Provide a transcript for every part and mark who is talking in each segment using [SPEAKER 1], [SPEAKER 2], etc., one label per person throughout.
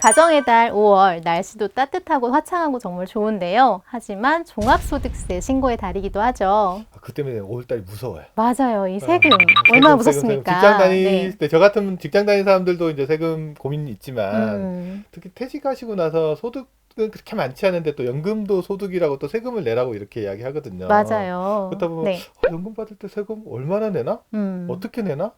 [SPEAKER 1] 가정의 달 5월 날씨도 따뜻하고 화창하고 정말 좋은데요. 하지만 종합소득세 신고의 달이기도 하죠.
[SPEAKER 2] 그 때문에 5월달이 무서워요.
[SPEAKER 1] 맞아요. 이 세금 얼마나 무섭습니까?
[SPEAKER 2] 직장 다닐
[SPEAKER 1] 네.
[SPEAKER 2] 때 저 같은 직장 다니는 사람들도 이제 세금 고민이 있지만 특히 퇴직하시고 나서 소득은 그렇게 많지 않은데 또 연금도 소득이라고 또 세금을 내라고 이렇게 이야기하거든요.
[SPEAKER 1] 맞아요.
[SPEAKER 2] 그렇다 보면
[SPEAKER 1] 네.
[SPEAKER 2] 연금 받을 때 세금 얼마나 내나? 어떻게 내나?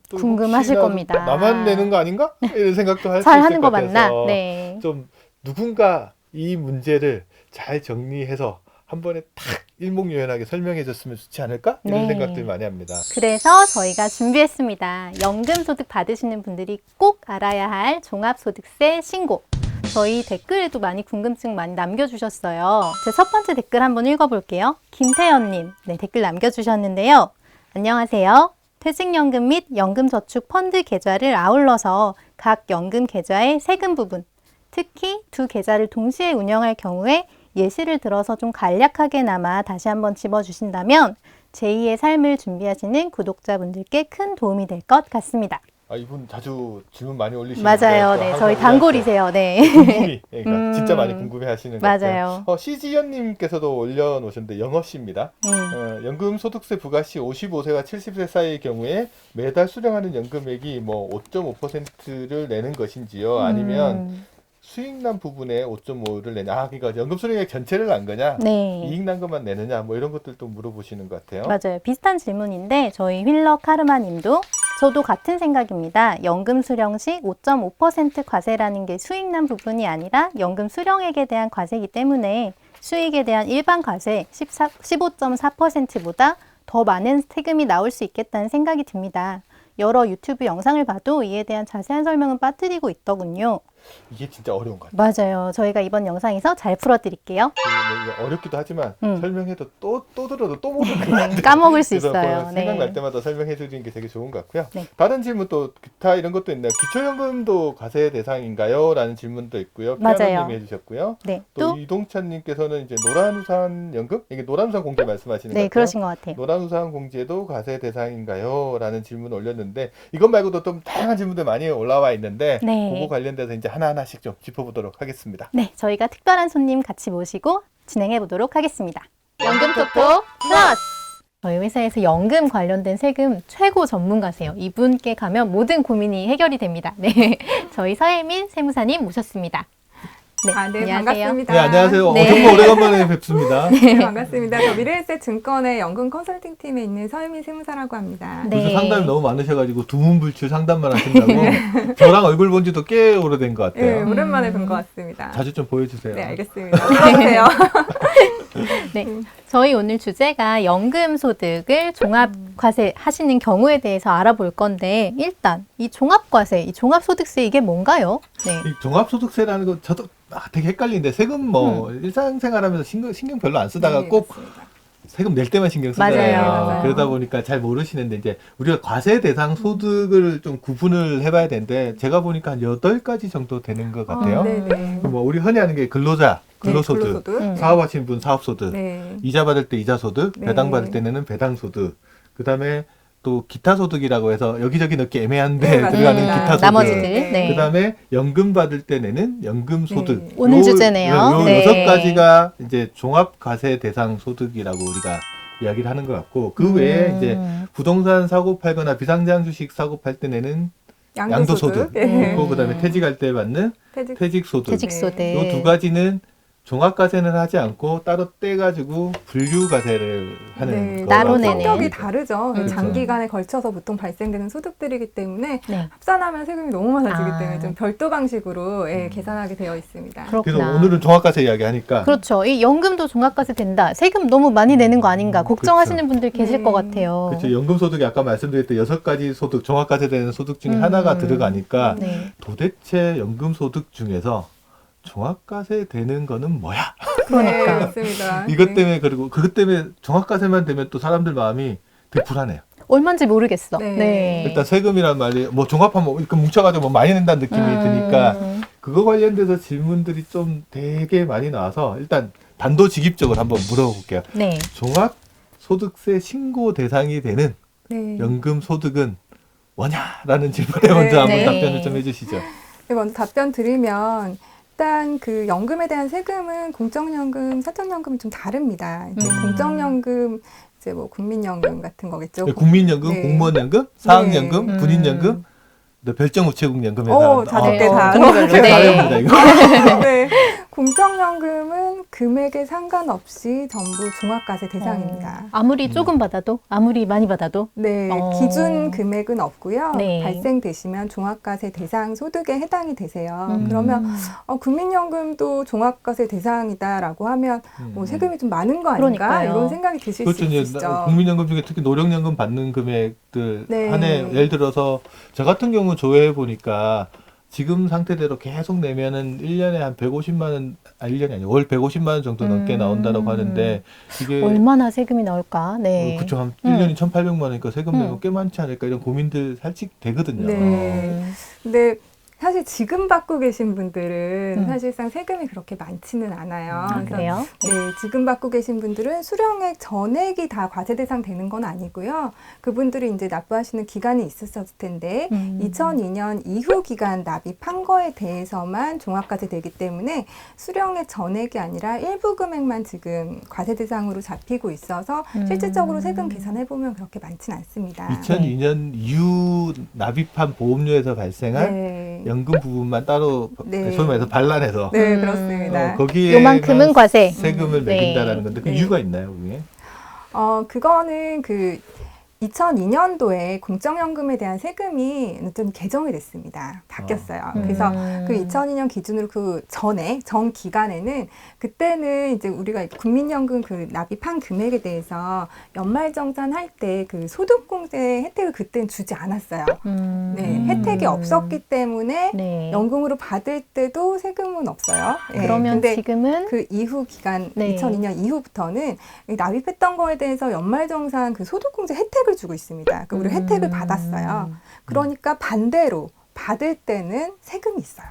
[SPEAKER 2] 또
[SPEAKER 1] 궁금하실
[SPEAKER 2] 혹시나
[SPEAKER 1] 겁니다.
[SPEAKER 2] 나만 내는 거 아닌가? 이런 생각도 할 수
[SPEAKER 1] 잘
[SPEAKER 2] 있을
[SPEAKER 1] 하는 거
[SPEAKER 2] 것 같아서
[SPEAKER 1] 맞나? 네.
[SPEAKER 2] 좀 누군가 이 문제를 잘 정리해서 한 번에 탁 일목요연하게 설명해 줬으면 좋지 않을까? 이런
[SPEAKER 1] 네.
[SPEAKER 2] 생각들 많이 합니다.
[SPEAKER 1] 그래서 저희가 준비했습니다. 연금소득 받으시는 분들이 꼭 알아야 할 종합소득세 신고. 저희 댓글에도 많이 궁금증 많이 남겨주셨어요. 제 첫 번째 댓글 한번 읽어볼게요. 김태연님, 네, 댓글 남겨주셨는데요. 안녕하세요. 퇴직연금 및 연금저축 펀드 계좌를 아울러서 각 연금 계좌의 세금 부분, 특히 두 계좌를 동시에 운영할 경우에 예시를 들어서 좀 간략하게나마 다시 한번 짚어주신다면 제2의 삶을 준비하시는 구독자분들께 큰 도움이 될 것 같습니다.
[SPEAKER 2] 아, 이분 자주 질문 많이 올리시는데
[SPEAKER 1] 맞아요.
[SPEAKER 2] 또
[SPEAKER 1] 네,
[SPEAKER 2] 항상
[SPEAKER 1] 저희 단골이세요. 네.
[SPEAKER 2] 궁금이 그러니까 진짜 많이 궁금해하시는 것
[SPEAKER 1] 맞아요.
[SPEAKER 2] 같아요. CG연님께서도 올려놓으셨는데 영어 씨입니다. 연금 소득세 부과 시 55세와 70세 사이의 경우에 매달 수령하는 연금액이 뭐 5.5%를 내는 것인지요? 아니면 수익난 부분에 5.5를 내냐? 아, 그러니까 연금 수령액 전체를 난 거냐?
[SPEAKER 1] 네.
[SPEAKER 2] 이익 난 것만 내느냐? 뭐 이런 것들도 물어보시는 것 같아요.
[SPEAKER 1] 맞아요. 비슷한 질문인데 저희 휠러 카르마 님도 저도 같은 생각입니다. 연금 수령 시 5.5% 과세라는 게 수익난 부분이 아니라 연금 수령액에 대한 과세이기 때문에 수익에 대한 일반 과세 15.4%보다 더 많은 세금이 나올 수 있겠다는 생각이 듭니다. 여러 유튜브 영상을 봐도 이에 대한 자세한 설명은 빠뜨리고 있더군요.
[SPEAKER 2] 이게 진짜 어려운 것 같아요.
[SPEAKER 1] 맞아요. 저희가 이번 영상에서 잘 풀어드릴게요.
[SPEAKER 2] 뭐 이거 어렵기도 하지만 설명해도 또 들어도 또 모르는 것 같아요.
[SPEAKER 1] 까먹을 수
[SPEAKER 2] 그래서
[SPEAKER 1] 있어요.
[SPEAKER 2] 생각날
[SPEAKER 1] 네.
[SPEAKER 2] 때마다 설명해 드리는 게 되게 좋은 것 같고요.
[SPEAKER 1] 네.
[SPEAKER 2] 다른 질문 또 기타 이런 것도 있네요. 기초연금도 과세 대상인가요? 라는 질문도 있고요.
[SPEAKER 1] 맞아요.
[SPEAKER 2] 피아노님이 해주셨고요.
[SPEAKER 1] 네.
[SPEAKER 2] 또 이동찬님께서는 이제 노란우산 연금? 이게 노란우산 공제 말씀하시는
[SPEAKER 1] 네,
[SPEAKER 2] 것 같아요.
[SPEAKER 1] 그러신 것 같아요.
[SPEAKER 2] 노란우산 공제도 과세 대상인가요? 라는 질문 올렸는데 이것 말고도 좀 다양한 질문들 많이 올라와 있는데
[SPEAKER 1] 네.
[SPEAKER 2] 그거 관련돼서 이제 하나하나씩 좀 짚어보도록 하겠습니다.
[SPEAKER 1] 네, 저희가 특별한 손님 같이 모시고 진행해 보도록 하겠습니다. 연금 톡톡 플러스! 저희 회사에서 연금 관련된 세금 최고 전문가세요. 이분께 가면 모든 고민이 해결이 됩니다. 네, 저희 서혜민 세무사님 모셨습니다. 네,
[SPEAKER 3] 네,
[SPEAKER 1] 안녕하세요.
[SPEAKER 3] 반갑습니다.
[SPEAKER 2] 네, 안녕하세요.
[SPEAKER 1] 네.
[SPEAKER 2] 정말 오래간만에 뵙습니다.
[SPEAKER 3] 네, 반갑습니다. 저 미래에셋 증권의 연금 컨설팅 팀에 있는 서혜민 세무사라고 합니다.
[SPEAKER 1] 네.
[SPEAKER 2] 요새 상담이 너무 많으셔가지고 두문불출 상담만 하신다고 저랑 얼굴 본 지도 꽤 오래된 것
[SPEAKER 3] 네,
[SPEAKER 2] 같아요.
[SPEAKER 3] 오랜만에 본 것 같습니다.
[SPEAKER 2] 자주 좀 보여주세요.
[SPEAKER 3] 네, 알겠습니다. 들어주세요.
[SPEAKER 1] 네, 저희 오늘 주제가 연금소득을 종합과세 하시는 경우에 대해서 알아볼 건데 일단 이 종합과세, 이 종합소득세 이게 뭔가요? 네.
[SPEAKER 2] 이 종합소득세라는 거 저도 되게 헷갈리는데 세금 뭐 일상생활하면서 신경 별로 안 쓰다가
[SPEAKER 3] 네,
[SPEAKER 2] 꼭
[SPEAKER 3] 맞습니다.
[SPEAKER 2] 세금 낼 때만 신경 쓰잖아요.
[SPEAKER 1] 맞아요.
[SPEAKER 2] 그러다 보니까 잘 모르시는데 이제 우리가 과세 대상 소득을 좀 구분을 해봐야 되는데 제가 보니까 한 8가지 정도 되는 것 같아요.
[SPEAKER 3] 네네.
[SPEAKER 2] 뭐 우리 흔히 하는 게 근로자, 근로소득,
[SPEAKER 3] 네, 근로소득.
[SPEAKER 2] 사업하시는 분 사업소득,
[SPEAKER 3] 네.
[SPEAKER 2] 이자 받을 때 이자소득,
[SPEAKER 3] 네.
[SPEAKER 2] 배당 받을 때는 배당소득, 그 다음에 또 기타소득이라고 해서 여기저기 넣기 애매한데
[SPEAKER 3] 네, 맞습니다.
[SPEAKER 2] 들어가는 기타소득.
[SPEAKER 1] 나머지들.
[SPEAKER 3] 네.
[SPEAKER 1] 네.
[SPEAKER 2] 그 다음에 연금 받을 때 내는 연금소득.
[SPEAKER 3] 네.
[SPEAKER 1] 오늘 주제네요.
[SPEAKER 2] 요
[SPEAKER 1] 네.
[SPEAKER 2] 6가지가 이제 종합과세 대상 소득이라고 우리가 이야기를 하는 것 같고 그 외에 이제 부동산 사고 팔거나 비상장 주식 사고 팔 때 내는 양도소득,
[SPEAKER 3] 네.
[SPEAKER 2] 그리고 그다음에 퇴직할 때 받는 퇴직소득.
[SPEAKER 1] 퇴직소득.
[SPEAKER 2] 요 두 가지는 종합과세는 하지 않고 따로 떼가지고 분류과세를 하는
[SPEAKER 3] 네,
[SPEAKER 1] 따로
[SPEAKER 2] 거라고
[SPEAKER 1] 내는.
[SPEAKER 3] 성격이
[SPEAKER 2] 합니다.
[SPEAKER 3] 다르죠.
[SPEAKER 2] 그렇죠.
[SPEAKER 3] 장기간에 걸쳐서 보통 발생되는 소득들이기 때문에
[SPEAKER 1] 네.
[SPEAKER 3] 합산하면 세금이 너무 많아지기
[SPEAKER 1] 아.
[SPEAKER 3] 때문에 좀 별도 방식으로 계산하게 되어 있습니다.
[SPEAKER 1] 그렇구나.
[SPEAKER 2] 그래서 오늘은 종합과세 이야기 하니까
[SPEAKER 1] 그렇죠. 이 연금도 종합과세 된다. 세금 너무 많이 내는 거 아닌가 걱정하시는
[SPEAKER 2] 그렇죠.
[SPEAKER 1] 분들 계실
[SPEAKER 3] 네.
[SPEAKER 1] 것 같아요.
[SPEAKER 2] 그렇죠. 연금소득이 아까 말씀드렸던 6가지 소득, 종합과세되는 소득 중에 하나가 들어가니까
[SPEAKER 1] 네.
[SPEAKER 2] 도대체 연금소득 중에서 종합과세 되는 거는 뭐야?
[SPEAKER 1] 그러니까.
[SPEAKER 3] 네, 맞습니다.
[SPEAKER 2] 이것 때문에 그리고 그것 때문에 종합과세만 되면 또 사람들 마음이 되게 불안해요.
[SPEAKER 1] 얼마인지 모르겠어.
[SPEAKER 3] 네.
[SPEAKER 1] 네.
[SPEAKER 2] 일단 세금이란 말이 뭐 종합하면 이렇게 뭉쳐가지고 뭐 많이 낸다는 느낌이 드니까 그거 관련돼서 질문들이 좀 되게 많이 나와서 일단 단도직입적으로 한번 물어볼게요.
[SPEAKER 1] 네.
[SPEAKER 2] 종합소득세 신고 대상이 되는
[SPEAKER 3] 네.
[SPEAKER 2] 연금소득은 뭐냐라는 질문에 먼저 한번
[SPEAKER 1] 네.
[SPEAKER 2] 답변을 좀 해주시죠.
[SPEAKER 3] 먼저 답변 드리면 일단 그 연금에 대한 세금은 공적연금, 사적연금이 좀 다릅니다. 이제 공적연금 이제 뭐 국민연금 같은 거겠죠.
[SPEAKER 2] 국민연금,
[SPEAKER 3] 네.
[SPEAKER 2] 공무원연금, 사학연금,
[SPEAKER 1] 네.
[SPEAKER 2] 군인연금, 별정우체국연금에
[SPEAKER 3] 자격대 다.
[SPEAKER 1] 종류별로. 네.
[SPEAKER 2] 다릅니다 이거.
[SPEAKER 3] 네. 공적연금은 금액에 상관없이 전부 종합과세 대상입니다.
[SPEAKER 1] 아무리 조금 받아도, 아무리 많이 받아도.
[SPEAKER 3] 네, 기준 금액은 없고요.
[SPEAKER 1] 네.
[SPEAKER 3] 발생되시면 종합과세 대상 소득에 해당이 되세요. 그러면 국민연금도 종합과세 대상이다라고 하면 뭐 세금이 좀 많은 거 아닌가
[SPEAKER 1] 그러니까요.
[SPEAKER 3] 이런 생각이 드실
[SPEAKER 2] 그렇죠.
[SPEAKER 3] 수
[SPEAKER 2] 이제
[SPEAKER 3] 있으시죠.
[SPEAKER 2] 국민연금 중에 특히 노령연금 받는 금액들
[SPEAKER 3] 네.
[SPEAKER 2] 한해 예를 들어서 저 같은 경우 조회해 보니까 지금 상태대로 계속 내면은 1년에 한 150만 원, 1년이 아니고 월 150만 원 정도 넘게 나온다고 하는데 이게
[SPEAKER 1] 얼마나 세금이 나올까? 네.
[SPEAKER 2] 그쵸. 한 1년이 1,800만 원이니까 세금 내면 꽤 많지 않을까 이런 고민들 살짝 되거든요.
[SPEAKER 3] 네. 근데 사실 지금 받고 계신 분들은 사실상 세금이 그렇게 많지는 않아요.
[SPEAKER 1] 아, 그래요?
[SPEAKER 3] 네, 지금 받고 계신 분들은 수령액 전액이 다 과세 대상 되는 건 아니고요. 그분들이 이제 납부하시는 기간이 있었을 텐데 2002년 이후 기간 납입한 거에 대해서만 종합과세 되기 때문에 수령액 전액이 아니라 일부 금액만 지금 과세 대상으로 잡히고 있어서 실질적으로 세금 계산해 보면 그렇게 많지는 않습니다.
[SPEAKER 2] 2002년 이후 납입한 보험료에서 발생한
[SPEAKER 3] 네.
[SPEAKER 2] 연금 부분만 따로
[SPEAKER 3] 네.
[SPEAKER 2] 소위 말해서 반란해서
[SPEAKER 3] 네, 그렇습니다.
[SPEAKER 2] 거기에
[SPEAKER 1] 요만큼은 과세.
[SPEAKER 2] 세금을
[SPEAKER 1] 네.
[SPEAKER 2] 매긴다라는 건데 그
[SPEAKER 3] 네.
[SPEAKER 2] 이유가 있나요, 그게?
[SPEAKER 3] 그거는 그 2002년도에 공적연금에 대한 세금이 좀 개정이 됐습니다. 바뀌었어요. 그래서 그 2002년 기준으로 그 전에, 전 기간에는 그때는 이제 우리가 국민연금 그 납입한 금액에 대해서 연말정산할 때 그 소득공제 혜택을 그때는 주지 않았어요. 네, 혜택이 없었기 때문에
[SPEAKER 1] 네.
[SPEAKER 3] 연금으로 받을 때도 세금은 없어요. 네,
[SPEAKER 1] 그러면
[SPEAKER 3] 근데
[SPEAKER 1] 지금은
[SPEAKER 3] 그 이후 기간
[SPEAKER 1] 네.
[SPEAKER 3] 2002년 이후부터는 이 납입했던 거에 대해서 연말정산 그 소득공제 혜택을 주고 있습니다. 그 우리 혜택을 받았어요. 그러니까 반대로 받을 때는 세금이 있어요.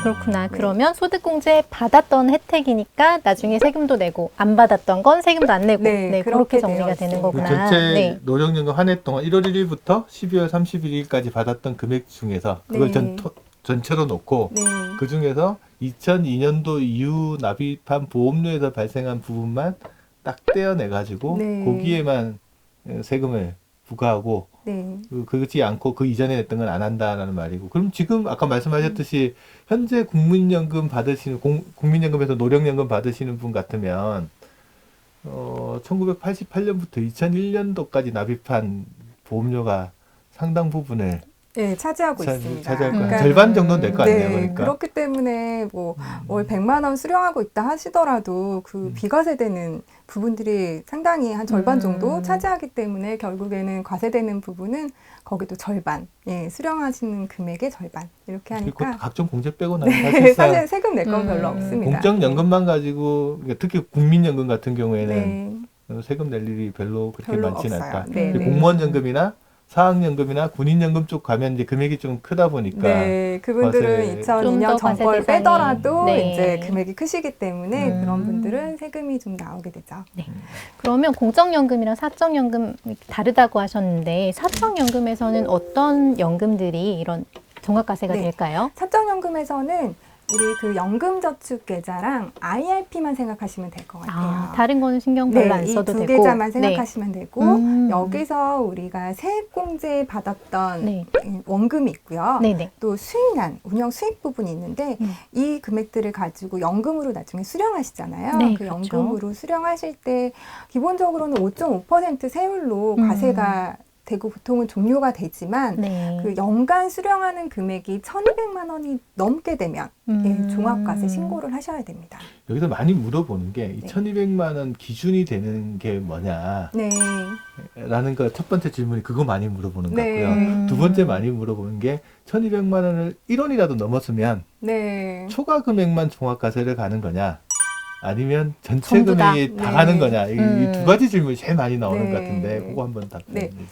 [SPEAKER 1] 그렇구나. 그러면 소득공제 받았던 혜택이니까 나중에 세금도 내고 안 받았던 건 세금도 안 내고
[SPEAKER 3] 네,
[SPEAKER 1] 그렇게
[SPEAKER 3] 그렇게
[SPEAKER 1] 정리가
[SPEAKER 3] 되어
[SPEAKER 1] 되는
[SPEAKER 3] 있습니다.
[SPEAKER 2] 그
[SPEAKER 1] 거구나.
[SPEAKER 2] 전체
[SPEAKER 1] 네.
[SPEAKER 2] 노령연금 한 해 동안 1월 1일부터 12월 31일까지 받았던 금액 중에서 그걸
[SPEAKER 3] 네.
[SPEAKER 2] 전체로 놓고
[SPEAKER 3] 네.
[SPEAKER 2] 그 중에서 2002년도 이후 납입한 보험료에서 발생한 부분만 딱 떼어내 가지고
[SPEAKER 3] 네.
[SPEAKER 2] 거기에만 세금을 부과하고
[SPEAKER 3] 네.
[SPEAKER 2] 그렇지 않고 그 이전에 냈던 건 안 한다라는 말이고 그럼 지금 아까 말씀하셨듯이 현재 국민연금 받으시는 국민연금에서 노령연금 받으시는 분 같으면 1988년부터 2001년도까지 납입한 보험료가 상당 부분을
[SPEAKER 3] 네, 차지하고 있습니다.
[SPEAKER 2] 차지할 거예요.
[SPEAKER 3] 그러니까
[SPEAKER 2] 절반 정도는 될 거 아니에요,
[SPEAKER 3] 네,
[SPEAKER 2] 그러니까.
[SPEAKER 3] 그렇기 때문에 뭐 월 100만 원 수령하고 있다 하시더라도 그 비과세되는 부분들이 상당히 한 절반 정도 차지하기 때문에 결국에는 과세되는 부분은 거기도 절반, 예, 수령하시는 금액의 절반 이렇게
[SPEAKER 2] 그리고
[SPEAKER 3] 하니까
[SPEAKER 2] 각종 공제 빼고 나면
[SPEAKER 3] 네,
[SPEAKER 2] 사실상
[SPEAKER 3] 사실 세금 낼 건 별로 없습니다.
[SPEAKER 2] 공적연금만 가지고 그러니까 특히 국민연금 같은 경우에는
[SPEAKER 3] 네,
[SPEAKER 2] 세금 낼 일이 별로 그렇게
[SPEAKER 3] 별로
[SPEAKER 2] 많지는
[SPEAKER 3] 없어요.
[SPEAKER 2] 않다.
[SPEAKER 3] 네,
[SPEAKER 2] 근데
[SPEAKER 3] 네.
[SPEAKER 2] 공무원연금이나 사학연금이나 군인연금 쪽 가면 이제 금액이 좀 크다 보니까
[SPEAKER 3] 네, 그분들은
[SPEAKER 2] 과세-
[SPEAKER 1] 좀더
[SPEAKER 3] 2002년
[SPEAKER 1] 과세
[SPEAKER 3] 정보를
[SPEAKER 1] 대상이-
[SPEAKER 3] 빼더라도
[SPEAKER 1] 네.
[SPEAKER 3] 이제 금액이 크시기 때문에 그런 분들은 세금이 좀 나오게 되죠.
[SPEAKER 1] 그러면 공적연금이랑 사적연금이 다르다고 하셨는데 사적연금에서는 어떤 연금들이 이런 종합과세가
[SPEAKER 3] 네.
[SPEAKER 1] 될까요?
[SPEAKER 3] 사적연금에서는 우리 그 연금저축계좌랑 IRP만 생각하시면 될 것 같아요.
[SPEAKER 1] 아, 다른 거는 신경 별로 안
[SPEAKER 3] 이
[SPEAKER 1] 써도
[SPEAKER 3] 두
[SPEAKER 1] 되고.
[SPEAKER 3] 계좌만
[SPEAKER 1] 네.
[SPEAKER 3] 생각하시면 되고 여기서 우리가 세액공제 받았던
[SPEAKER 1] 네.
[SPEAKER 3] 원금이 있고요.
[SPEAKER 1] 네네.
[SPEAKER 3] 또 수익난, 운영 수익 부분이 있는데 이 금액들을 가지고 연금으로 나중에 수령하시잖아요.
[SPEAKER 1] 네,
[SPEAKER 3] 그
[SPEAKER 1] 그렇죠.
[SPEAKER 3] 연금으로 수령하실 때 기본적으로는 5.5% 세율로 과세가 되고 보통은 종료가 되지만
[SPEAKER 1] 네.
[SPEAKER 3] 그 연간 수령하는 금액이 1,200만 원이 넘게 되면 예, 종합과세 신고를 하셔야 됩니다.
[SPEAKER 2] 여기서 많이 물어보는 게 이 1,200만 원 기준이 되는 게 뭐냐
[SPEAKER 3] 네.
[SPEAKER 2] 라는 거 첫 번째 질문이 그거 많이 물어보는 것
[SPEAKER 3] 네.
[SPEAKER 2] 같고요. 두 번째 많이 물어보는 게 1,200만 원을 1원이라도 넘었으면
[SPEAKER 3] 네.
[SPEAKER 2] 초과 금액만 종합과세를 가는 거냐 아니면 전체
[SPEAKER 1] 전부 다.
[SPEAKER 2] 금액이 다
[SPEAKER 3] 네.
[SPEAKER 2] 가는 거냐 이 두 가지 질문이 제일 많이 나오는
[SPEAKER 3] 네.
[SPEAKER 2] 것 같은데 그거 한번 답변해
[SPEAKER 3] 네.
[SPEAKER 2] 주세요.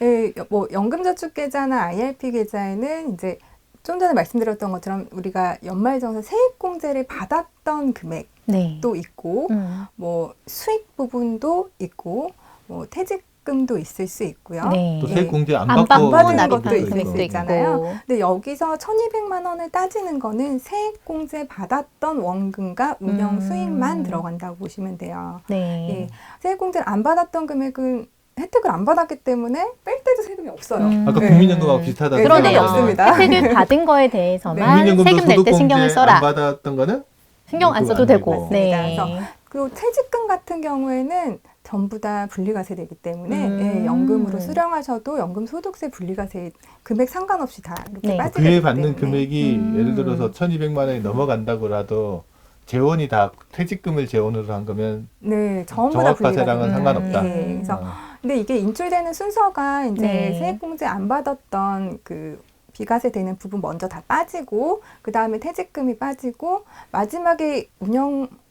[SPEAKER 3] 예, 뭐 연금저축계좌나 IRP 계좌에는 이제 좀 전에 말씀드렸던 것처럼 우리가 연말정산 세액공제를 받았던 금액도
[SPEAKER 1] 네.
[SPEAKER 3] 있고 뭐 수익 부분도 있고 뭐 퇴직 퇴직금도 있을 수 있고요.
[SPEAKER 1] 네.
[SPEAKER 2] 또 세액공제 안
[SPEAKER 1] 안
[SPEAKER 2] 받고
[SPEAKER 1] 받고
[SPEAKER 3] 납입하는
[SPEAKER 1] 납입하는
[SPEAKER 3] 것도 있을
[SPEAKER 1] 금액도
[SPEAKER 3] 수 있잖아요.
[SPEAKER 1] 있고.
[SPEAKER 3] 근데 여기서 1,200만 원을 따지는 거는 세액공제 받았던 원금과 운영 수익만 들어간다고 보시면 돼요.
[SPEAKER 1] 네.
[SPEAKER 3] 예. 세액공제를 안 받았던 금액은 혜택을 안 받았기 때문에 뺄 때도 세금이 없어요.
[SPEAKER 2] 아까
[SPEAKER 3] 네.
[SPEAKER 2] 국민연금하고 비슷하다.
[SPEAKER 3] 네,
[SPEAKER 1] 그러네요.
[SPEAKER 3] 없습니다.
[SPEAKER 1] 혜택을 받은 거에 대해서만
[SPEAKER 2] 국민연금도
[SPEAKER 1] 세금 낼 때 신경을
[SPEAKER 2] 소득공제
[SPEAKER 1] 써라.
[SPEAKER 2] 안 받았던 거는
[SPEAKER 1] 신경 안
[SPEAKER 2] 요금
[SPEAKER 1] 써도
[SPEAKER 2] 안
[SPEAKER 1] 되고.
[SPEAKER 2] 되고.
[SPEAKER 1] 네.
[SPEAKER 3] 그래서 그리고 퇴직금 같은 경우에는 전부 다 분리과세되기 때문에 예, 연금으로 수령하셔도 연금 소득세 분리과세 금액 상관없이 다 이렇게
[SPEAKER 1] 네.
[SPEAKER 3] 빠지게
[SPEAKER 2] 그에
[SPEAKER 3] 되기
[SPEAKER 2] 받는
[SPEAKER 3] 때문에.
[SPEAKER 2] 금액이 예를 들어서 1,200만 원이 넘어간다고라도 재원이 다 퇴직금을 재원으로 한 거면
[SPEAKER 3] 네, 전부 다
[SPEAKER 2] 종합과세랑은
[SPEAKER 3] 분리과세입니다.
[SPEAKER 2] 상관없다.
[SPEAKER 3] 예, 그래서
[SPEAKER 2] 어.
[SPEAKER 3] 근데 이게 인출되는 순서가 이제
[SPEAKER 1] 네.
[SPEAKER 3] 세액공제 안 받았던 그 비과세 되는 부분 먼저 다 빠지고 그 다음에 퇴직금이 빠지고 마지막에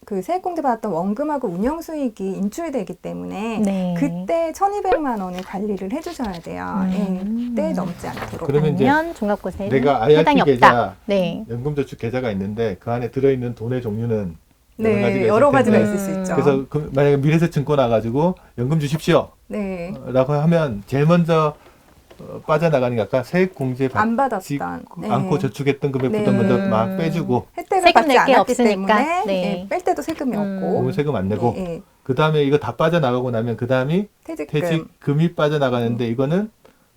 [SPEAKER 3] 그 세액공제 받았던 원금하고 운영 수익이 인출되기 때문에
[SPEAKER 1] 네.
[SPEAKER 3] 그때 1,200만 원을 관리를 해주셔야 돼요. 예, 그때 넘지 않도록.
[SPEAKER 2] 그러면 이제
[SPEAKER 1] 아니면 종합과세
[SPEAKER 2] 내가
[SPEAKER 1] 해당이
[SPEAKER 2] IRP
[SPEAKER 1] 없다.
[SPEAKER 2] 계좌,
[SPEAKER 1] 네.
[SPEAKER 2] 연금저축 계좌가 있는데 그 안에 들어있는 돈의 종류는
[SPEAKER 3] 네, 여러 가지가
[SPEAKER 2] 텐데
[SPEAKER 3] 있을 수 있죠.
[SPEAKER 2] 그래서 만약에 미래세증권 와가지고 연금 주십시오
[SPEAKER 3] 네,
[SPEAKER 2] 라고 하면 제일 먼저 빠져나가는 게 아까 세액공제
[SPEAKER 3] 안
[SPEAKER 2] 받지
[SPEAKER 3] 받았던 네.
[SPEAKER 2] 않고 저축했던 금액부터
[SPEAKER 3] 네.
[SPEAKER 2] 먼저 막 빼주고
[SPEAKER 3] 혜택을
[SPEAKER 1] 세금
[SPEAKER 3] 받지
[SPEAKER 1] 낼 게
[SPEAKER 3] 않았기
[SPEAKER 1] 없으니까.
[SPEAKER 3] 때문에
[SPEAKER 1] 네.
[SPEAKER 3] 예, 뺄 때도 세금이 없고
[SPEAKER 2] 그러면 세금 안 내고
[SPEAKER 3] 예, 예.
[SPEAKER 2] 그 다음에 이거 다 빠져나가고 나면 그 다음이
[SPEAKER 3] 퇴직금.
[SPEAKER 2] 퇴직금이 빠져나가는데 이거는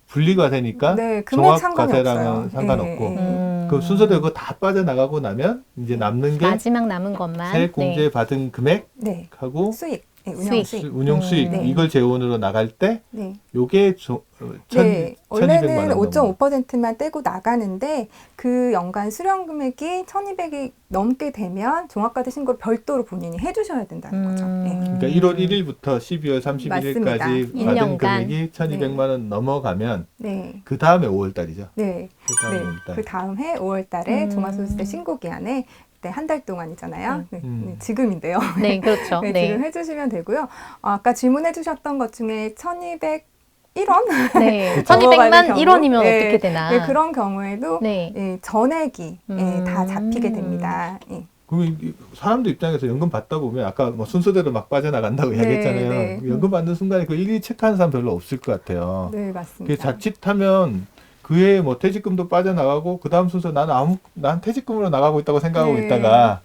[SPEAKER 2] 분리과세니까
[SPEAKER 3] 네, 금액 상관이
[SPEAKER 2] 종합과세랑은
[SPEAKER 3] 없어요.
[SPEAKER 2] 상관없고
[SPEAKER 3] 예, 예.
[SPEAKER 2] 그 순서대로 그거 다 빠져나가고 나면 이제 남는 게
[SPEAKER 1] 마지막 남은 것만.
[SPEAKER 2] 세액공제
[SPEAKER 1] 네.
[SPEAKER 2] 받은
[SPEAKER 3] 네,
[SPEAKER 2] 금액하고
[SPEAKER 3] 수익, 예, 운영 수익.
[SPEAKER 2] 운용 수익
[SPEAKER 3] 네.
[SPEAKER 2] 이걸 재원으로 나갈 때
[SPEAKER 3] 네.
[SPEAKER 2] 요게
[SPEAKER 3] 네,
[SPEAKER 2] 1,200만
[SPEAKER 3] 원래는
[SPEAKER 2] 원
[SPEAKER 3] 5.5%만 떼고 나가는데 그 연간 수령 금액이 1,200이 넘게 되면 종합과세 신고를 별도로 본인이 해주셔야 된다는 거죠. 예.
[SPEAKER 2] 그러니까 1월 1일부터 12월 31일까지
[SPEAKER 3] 맞습니다.
[SPEAKER 2] 받은
[SPEAKER 1] 1년간.
[SPEAKER 2] 금액이 1,200만 원 넘어가면
[SPEAKER 3] 네,
[SPEAKER 2] 그 다음에 5월 달이죠.
[SPEAKER 3] 네,
[SPEAKER 2] 그 다음에
[SPEAKER 3] 네.
[SPEAKER 2] 5월 달.
[SPEAKER 3] 그 다음 해 5월달에 종합소득세 신고 기한에 한 달 동안이잖아요. 네, 네, 지금인데요.
[SPEAKER 1] 네, 그렇죠.
[SPEAKER 3] 네,
[SPEAKER 1] 네.
[SPEAKER 3] 지금 해주시면 되고요. 아까 질문해 주셨던 것 중에 1,201원?
[SPEAKER 1] 네.
[SPEAKER 3] 넘어가는
[SPEAKER 1] 1,200만
[SPEAKER 3] 경우?
[SPEAKER 1] 1원이면
[SPEAKER 3] 네,
[SPEAKER 1] 어떻게 되나?
[SPEAKER 3] 네, 그런 경우에도
[SPEAKER 1] 네.
[SPEAKER 3] 예, 전액이 예, 다 잡히게 됩니다. 예.
[SPEAKER 2] 그럼 사람들 입장에서 연금 받다 보면 아까 뭐 순서대로 막 빠져나간다고
[SPEAKER 3] 네,
[SPEAKER 2] 이야기했잖아요.
[SPEAKER 3] 네.
[SPEAKER 2] 연금 받는 순간에 그 일일이 체크하는 사람 별로 없을 것 같아요.
[SPEAKER 3] 네,
[SPEAKER 2] 그게
[SPEAKER 3] 맞습니다.
[SPEAKER 2] 자칫하면 그해 뭐 퇴직금도 빠져나가고 그 다음 순서 난 퇴직금으로 나가고 있다고 생각하고
[SPEAKER 3] 네.
[SPEAKER 2] 있다가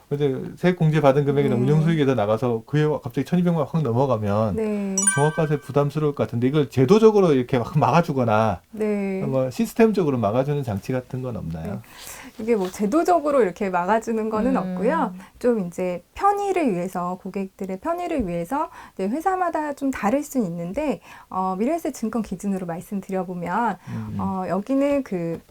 [SPEAKER 2] 근데 세액공제 받은 금액이나
[SPEAKER 3] 네.
[SPEAKER 2] 운용수익에서 나가서 그해 갑자기 1,200만 원 확 넘어가면
[SPEAKER 3] 네,
[SPEAKER 2] 종합과세 부담스러울 것 같은데 이걸 제도적으로 이렇게 막 막아주거나
[SPEAKER 3] 네.
[SPEAKER 2] 뭐 시스템적으로 막아주는 장치 같은 건 없나요?
[SPEAKER 3] 이게 뭐 제도적으로 이렇게 막아주는 거는 없고요. 좀 이제 편의를 위해서 고객들의 편의를 위해서 이제 회사마다 좀 다를 수는 있는데 미래에셋 증권 기준으로 말씀드려보면 여기는 그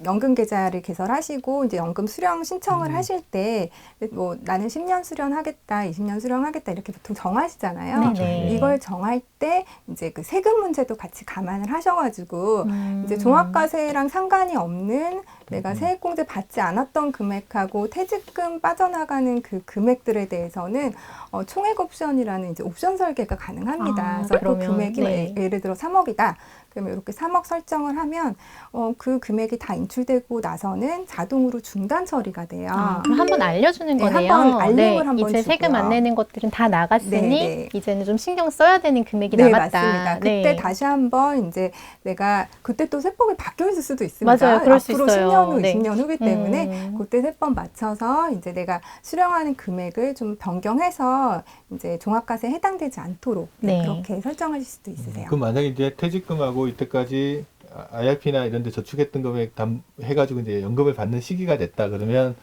[SPEAKER 3] 연금 계좌를 개설하시고 이제 연금 수령 신청을 하실 때 뭐 나는 10년 수령하겠다, 20년 수령하겠다 이렇게 보통 정하시잖아요.
[SPEAKER 1] 네.
[SPEAKER 3] 이걸 정할 때 이제 그 세금 문제도 같이 감안을 하셔가지고 이제 종합과세랑 상관이 없는 내가 세액공제 받지 않았던 금액하고 퇴직금 빠져나가는 그 금액들에 대해서는 총액 옵션이라는 이제 옵션 설계가 가능합니다. 그래서 그
[SPEAKER 1] 그러면,
[SPEAKER 3] 금액이
[SPEAKER 1] 네.
[SPEAKER 3] 예를 들어 3억이다. 그러면 이렇게 3억 설정을 하면 그 금액이 다 인출되고 나서는 자동으로 중단 처리가 돼요.
[SPEAKER 1] 그럼 한번 알려주는
[SPEAKER 3] 네,
[SPEAKER 1] 거네요.
[SPEAKER 3] 한번 알림을 한번
[SPEAKER 1] 이제 세금
[SPEAKER 3] 주고요.
[SPEAKER 1] 안 내는 것들은 다 나갔으니
[SPEAKER 3] 네, 네.
[SPEAKER 1] 이제는 좀 신경 써야 되는 금액이
[SPEAKER 3] 네,
[SPEAKER 1] 남았다.
[SPEAKER 3] 맞습니다. 그때
[SPEAKER 1] 네.
[SPEAKER 3] 다시 한번 이제 내가 그때 또 세법이 바뀌어 있을 수도 있습니다.
[SPEAKER 1] 맞아요. 그럴 수
[SPEAKER 3] 앞으로
[SPEAKER 1] 있어요.
[SPEAKER 3] 10년 후,
[SPEAKER 1] 네.
[SPEAKER 3] 20년 후기 때문에 그때 세법 맞춰서 이제 내가 수령하는 금액을 좀 변경해서 이제 종합과세에 해당되지 않도록
[SPEAKER 1] 네.
[SPEAKER 3] 그렇게 설정하실 수도 있으세요.
[SPEAKER 2] 그럼 만약에 이제 퇴직금하고 이때까지 IRP나 이런 데 저축했던 금액 해가지고 이제 연금을 받는 시기가 됐다 그러면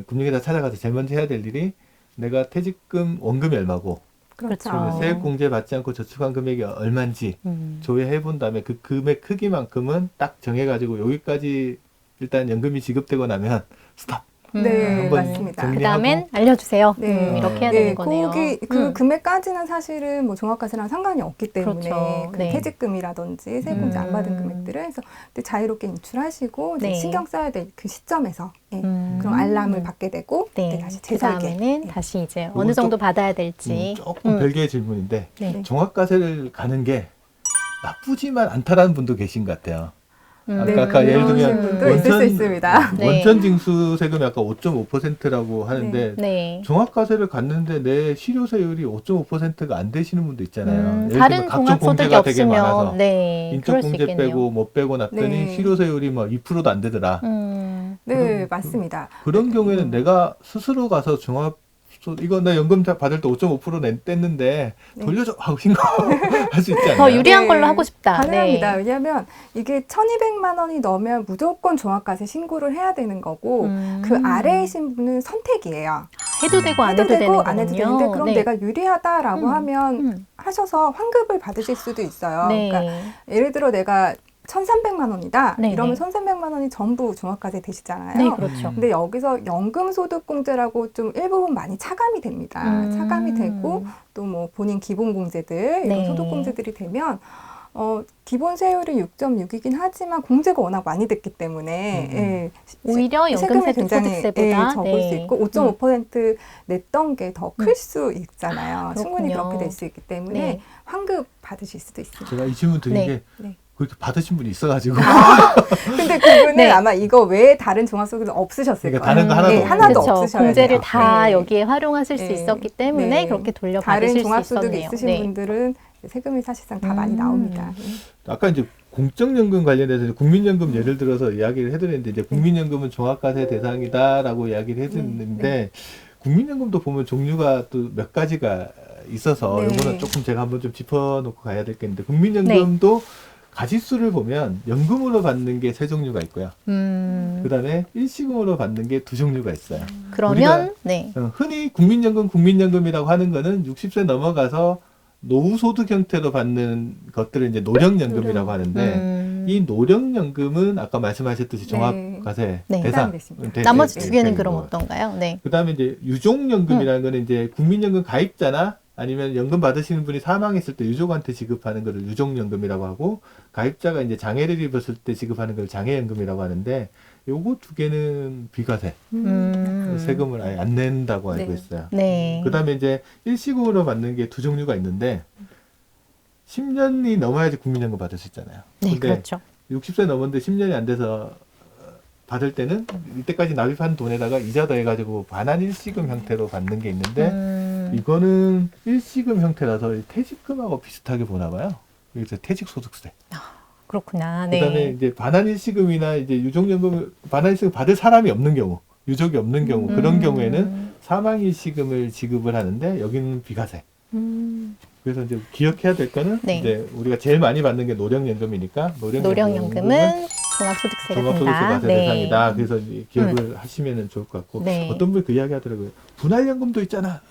[SPEAKER 2] 금융회사 찾아가서 제일 먼저 해야 될 일이 내가 퇴직금 원금이 얼마고
[SPEAKER 3] 그렇죠.
[SPEAKER 1] 그렇죠.
[SPEAKER 2] 세액공제 받지 않고 저축한 금액이 얼마인지 조회해 본 다음에 그 금액 크기만큼은 딱 정해가지고 여기까지 일단 연금이 지급되고 나면 스탑.
[SPEAKER 3] 네,
[SPEAKER 2] 한번
[SPEAKER 3] 맞습니다.
[SPEAKER 2] 정리-
[SPEAKER 1] 그다음엔 알려주세요.
[SPEAKER 3] 네.
[SPEAKER 1] 이렇게 해야
[SPEAKER 3] 네,
[SPEAKER 1] 되는 거네요.
[SPEAKER 3] 그 금액까지는 사실은 뭐 종합과세랑 상관이 없기 때문에
[SPEAKER 1] 그렇죠.
[SPEAKER 3] 그
[SPEAKER 1] 네.
[SPEAKER 3] 퇴직금이라든지 세금제 안 받은 금액들은 그래서 그때 자유롭게 인출하시고 이제
[SPEAKER 1] 네.
[SPEAKER 3] 신경 써야 될 그 시점에서 예,
[SPEAKER 1] 음.
[SPEAKER 3] 그럼 알람을 받게 되고
[SPEAKER 1] 네.
[SPEAKER 3] 그때 다시
[SPEAKER 1] 그
[SPEAKER 3] 재설계.
[SPEAKER 1] 다음에는
[SPEAKER 3] 예.
[SPEAKER 1] 다시 이제
[SPEAKER 2] 요건
[SPEAKER 1] 어느 정도
[SPEAKER 2] 좀-
[SPEAKER 1] 받아야 될지.
[SPEAKER 2] 조금 별개의 질문인데
[SPEAKER 1] 네.
[SPEAKER 2] 종합과세를 가는 게 나쁘지만 않다라는 분도 계신 것 같아요. 아까 예를 들면
[SPEAKER 3] 분도 있을 수 있습니다.
[SPEAKER 1] 네.
[SPEAKER 2] 원천 징수 세금이 아까 5.5%라고 하는데
[SPEAKER 1] 네.
[SPEAKER 2] 종합과세를 갔는데 내 실효세율이 5.5%가 안 되시는 분도 있잖아요. 예를
[SPEAKER 1] 다른
[SPEAKER 2] 들면 각종
[SPEAKER 1] 종합소득이
[SPEAKER 2] 공제가 되게 많아서
[SPEAKER 1] 없으면 네, 그럴 수
[SPEAKER 2] 인적공제
[SPEAKER 1] 있겠네요.
[SPEAKER 2] 빼고 못 빼고 났더니
[SPEAKER 3] 네.
[SPEAKER 2] 실효세율이 뭐 2%도 안 되더라.
[SPEAKER 3] 네, 맞습니다.
[SPEAKER 2] 그런 경우에는 내가 스스로 가서 이거 나 연금 받을 때 5.5% 뗐는데
[SPEAKER 3] 네.
[SPEAKER 2] 돌려줘 하고 신고할 수 있지 않나요?
[SPEAKER 1] 더 유리한
[SPEAKER 3] 네,
[SPEAKER 1] 걸로 하고 싶다.
[SPEAKER 3] 가능합니다.
[SPEAKER 1] 네.
[SPEAKER 3] 왜냐하면 이게 1,200만 원이 넘으면 무조건 종합과세 신고를 해야 되는 거고 그 아래이신 분은 선택이에요.
[SPEAKER 1] 해도 되고 안 해도 되는 거군요.
[SPEAKER 3] 안 해도 되는데 그럼
[SPEAKER 1] 네.
[SPEAKER 3] 내가 유리하다라고 하면
[SPEAKER 1] 음.
[SPEAKER 3] 하셔서 환급을 받으실 수도 있어요.
[SPEAKER 1] 네.
[SPEAKER 3] 그러니까 예를 들어 내가 1,300만 원이다.
[SPEAKER 1] 네,
[SPEAKER 3] 이러면
[SPEAKER 1] 네.
[SPEAKER 3] 1,300만 원이 전부 종합과세 되시잖아요.
[SPEAKER 1] 네, 그렇죠.
[SPEAKER 3] 근데 여기서 연금소득공제라고 좀 일부분 많이 차감이 됩니다. 차감이 되고 또 뭐 본인 기본공제들 이런
[SPEAKER 1] 네.
[SPEAKER 3] 소득공제들이 되면 기본 세율이 6.6이긴 하지만 공제가 워낙 많이 됐기 때문에 예,
[SPEAKER 1] 오히려
[SPEAKER 3] 세금이
[SPEAKER 1] 연금소득세보다
[SPEAKER 3] 예, 적을 수 있고 5.5% 냈던 게 더 클 수 있잖아요. 충분히
[SPEAKER 1] 그렇군요.
[SPEAKER 3] 그렇게 될 수 있기 때문에
[SPEAKER 1] 네.
[SPEAKER 3] 환급 받으실 수도 있습니다.
[SPEAKER 2] 제가 이 질문 드린
[SPEAKER 1] 네.
[SPEAKER 2] 게
[SPEAKER 3] 네.
[SPEAKER 2] 그렇게 받으신 분이 있어가지고
[SPEAKER 3] 근데 그분은
[SPEAKER 1] 네.
[SPEAKER 3] 아마 이거 외에 다른 종합소득은 없으셨을
[SPEAKER 2] 그러니까
[SPEAKER 3] 거예요.
[SPEAKER 2] 다른 거 하나도
[SPEAKER 3] 네,
[SPEAKER 2] 없고.
[SPEAKER 3] 하나도
[SPEAKER 1] 그렇죠.
[SPEAKER 3] 없으셔야
[SPEAKER 1] 공제를
[SPEAKER 3] 돼요.
[SPEAKER 1] 다
[SPEAKER 3] 네.
[SPEAKER 1] 여기에 활용하실 수
[SPEAKER 3] 네.
[SPEAKER 1] 있었기 때문에
[SPEAKER 3] 네.
[SPEAKER 1] 그렇게
[SPEAKER 3] 다른
[SPEAKER 1] 돌려받으실 수
[SPEAKER 3] 종합소득이
[SPEAKER 1] 있었네요.
[SPEAKER 3] 있으신
[SPEAKER 1] 네.
[SPEAKER 3] 분들은 세금이 사실상 다 많이 나옵니다.
[SPEAKER 2] 아까 이제 공적연금 관련해서 이제 국민연금 예를 들어서 이야기를 해드렸는데 이제 국민연금은 종합과세 대상이다라고 이야기를 해드렸는데 국민연금도 보면 종류가 또 몇 가지가 있어서
[SPEAKER 3] 네.
[SPEAKER 2] 이거는 조금 제가 한번 좀 짚어놓고 가야 될 게 있는데 국민연금도 가지수를 보면 연금으로 받는 게 세 종류가 있고요. 그다음에 일시금으로 받는 게 두 종류가 있어요.
[SPEAKER 1] 그러면 네.
[SPEAKER 2] 흔히 국민연금이라고 하는 거는 60세 넘어가서 노후소득 형태로 받는 것들을 이제 노령연금이라고 하는데 이 노령연금은 아까 말씀하셨듯이 종합과세
[SPEAKER 1] 네.
[SPEAKER 2] 대상.
[SPEAKER 3] 해당됐습니다.
[SPEAKER 1] 나머지
[SPEAKER 2] 네,
[SPEAKER 1] 두 개는
[SPEAKER 2] 네,
[SPEAKER 1] 그럼
[SPEAKER 2] 네.
[SPEAKER 1] 어떤가요? 네.
[SPEAKER 2] 그다음에 이제 유족연금이라는 거는 이제 국민연금 가입자나 아니면 연금 받으시는 분이 사망했을 때 유족한테 지급하는 것을 유족연금이라고 하고 가입자가 이제 장애를 입었을 때 지급하는 걸 장애연금이라고 하는데 요거 두 개는 비과세 세금을 아예 안 낸다고 알고
[SPEAKER 3] 네.
[SPEAKER 2] 있어요.
[SPEAKER 1] 네.
[SPEAKER 2] 그다음에 이제 일시금으로 받는 게 두 종류가 있는데 10년이 넘어야지 국민연금 받을 수 있잖아요.
[SPEAKER 1] 네,
[SPEAKER 2] 근데
[SPEAKER 1] 그렇죠.
[SPEAKER 2] 60세 넘었는데 10년이 안 돼서 받을 때는 이때까지 납입한 돈에다가 이자 더해가지고 반환 일시금 형태로 받는 게 있는데 이거는 일시금 형태라서 퇴직금하고 비슷하게 보나 봐요. 그래서 퇴직소득세.
[SPEAKER 1] 그렇구나.
[SPEAKER 2] 그다음에
[SPEAKER 1] 네.
[SPEAKER 2] 이제 반환 일시금이나 이제 유족연금 반환 일시금 받을 사람이 없는 경우, 유족이 없는 경우 그런 경우에는 사망 일시금을 지급을 하는데 여기는 비과세. 그래서 이제 기억해야 될 거는
[SPEAKER 1] 네.
[SPEAKER 2] 이제 우리가 제일 많이 받는 게 노령연금이니까
[SPEAKER 1] 노령연금은 종합소득세가
[SPEAKER 2] 종합소득세
[SPEAKER 1] 된다.
[SPEAKER 2] 과세
[SPEAKER 1] 네.
[SPEAKER 2] 대상이다. 그래서 이제 기억을 하시면 좋을 것 같고
[SPEAKER 1] 네.
[SPEAKER 2] 어떤 분이 그 이야기 하더라고요. 분할연금도 있잖아.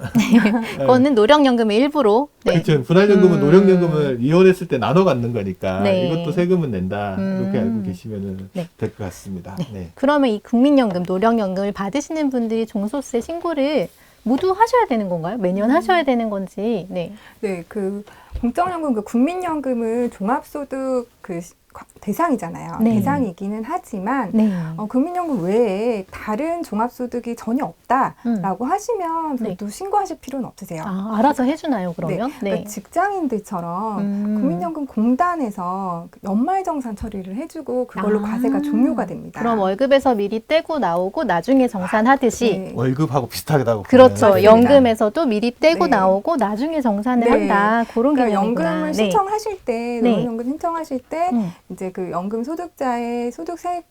[SPEAKER 1] 그거는 노령연금의 일부로. 네.
[SPEAKER 2] 그렇죠. 분할연금은 노령연금을 이혼했을 때 나눠 갖는 거니까
[SPEAKER 1] 네.
[SPEAKER 2] 이것도 세금은 낸다. 이렇게 알고 계시면
[SPEAKER 1] 네.
[SPEAKER 2] 될 것 같습니다. 네.
[SPEAKER 1] 그러면 이 국민연금, 노령연금을 받으시는 분들이 종소세 신고를 모두 하셔야 되는 건가요? 매년 하셔야 되는 건지. 네.
[SPEAKER 3] 네, 그 공적연금, 그 국민연금은 종합소득 그 대상이잖아요.
[SPEAKER 1] 네.
[SPEAKER 3] 대상이기는 하지만
[SPEAKER 1] 네.
[SPEAKER 3] 국민연금 외에 다른 종합소득이 전혀 없다라고 하시면
[SPEAKER 1] 네.
[SPEAKER 3] 별도 신고하실 필요는 없으세요.
[SPEAKER 1] 아, 알아서 해주나요, 그러면? 네.
[SPEAKER 3] 그러니까 직장인들처럼 국민연금 공단에서 연말정산 처리를 해주고 그걸로 과세가 종료가 됩니다.
[SPEAKER 1] 그럼 월급에서 미리 떼고 나오고 나중에 정산하듯이.
[SPEAKER 3] 네.
[SPEAKER 2] 월급하고 비슷하다고
[SPEAKER 1] 그렇죠.
[SPEAKER 3] 맞습니다.
[SPEAKER 1] 연금에서도 미리 떼고
[SPEAKER 3] 네.
[SPEAKER 1] 나오고 나중에 정산을
[SPEAKER 3] 네.
[SPEAKER 1] 한다. 그런
[SPEAKER 3] 그러니까
[SPEAKER 1] 개념이구나.
[SPEAKER 3] 연금을
[SPEAKER 1] 네.
[SPEAKER 3] 신청하실 때,
[SPEAKER 1] 네.
[SPEAKER 3] 노령연금 신청하실 때 이제 그 연금 소득자의 소득세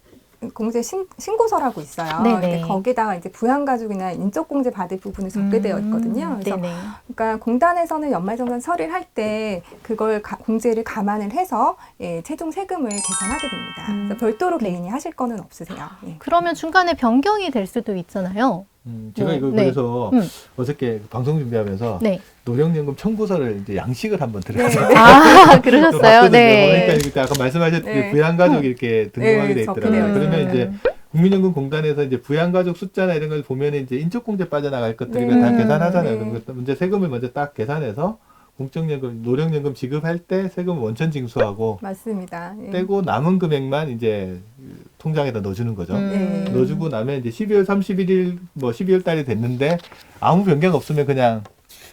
[SPEAKER 3] 공제 신고서라고 있어요.
[SPEAKER 1] 네네.
[SPEAKER 3] 근데 거기다가 이제 부양가족이나 인적공제 받을 부분을 적게 되어 있거든요. 그래서
[SPEAKER 1] 네네.
[SPEAKER 3] 그러니까 공단에서는 연말정산 처리를 할 때 그걸 공제를 감안을 해서 최종 세금을 계산하게 됩니다. 그래서 별도로 개인이 하실 거는 없으세요. 예.
[SPEAKER 1] 그러면 중간에 변경이 될 수도 있잖아요.
[SPEAKER 2] 제가 이거
[SPEAKER 1] 네.
[SPEAKER 2] 그래서 어저께 방송 준비하면서
[SPEAKER 1] 네.
[SPEAKER 2] 노령연금 청구서를 이제 양식을 한번 들어가서
[SPEAKER 1] 아, 그러셨어요? 네.
[SPEAKER 2] 그러니까 그때 아까 말씀하셨듯이
[SPEAKER 3] 네.
[SPEAKER 2] 부양가족이 이렇게 등록하게 돼
[SPEAKER 3] 적게
[SPEAKER 2] 있더라고요.
[SPEAKER 3] 되어
[SPEAKER 2] 그러면
[SPEAKER 3] 있어요.
[SPEAKER 2] 이제 국민연금 공단에서 이제 부양가족 숫자나 이런 걸 보면 이제 인적공제 빠져나갈 것들을 다 계산하잖아요.
[SPEAKER 3] 네.
[SPEAKER 2] 그럼 문제 세금을 먼저 딱 계산해서 공적연금, 노령연금 지급할 때 세금을 원천 징수하고
[SPEAKER 3] 맞습니다. 예.
[SPEAKER 2] 떼고 남은 금액만 이제 통장에다 넣어주는 거죠.
[SPEAKER 3] 네.
[SPEAKER 2] 넣어주고 나면 이제 12월 31일, 뭐 12월 달이 됐는데 아무 변경 없으면 그냥